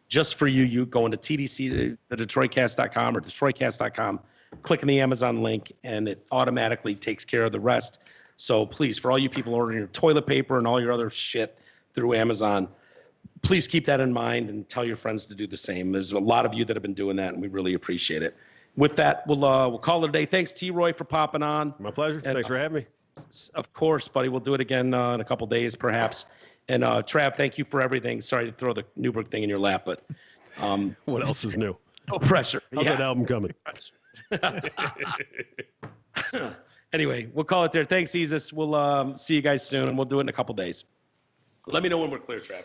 just for you. You go into TDC, the DetroitCast.com or DetroitCast.com, click on the Amazon link, and it automatically takes care of the rest. So please, for all you people ordering your toilet paper and all your other shit through Amazon, please keep that in mind and tell your friends to do the same. There's a lot of you that have been doing that, and we really appreciate it. With that, we'll call it a day. Thanks, T-Roy, for popping on. My pleasure. Thanks for having me. Of course, buddy. We'll do it again in a couple days, perhaps. And Trav, thank you for everything. Sorry to throw the Newburgh thing in your lap, but what else is new? No pressure. How's that album coming? Anyway, we'll call it there. Thanks, Isis. We'll see you guys soon, and we'll do it in a couple days. Let me know when we're clear, Trav.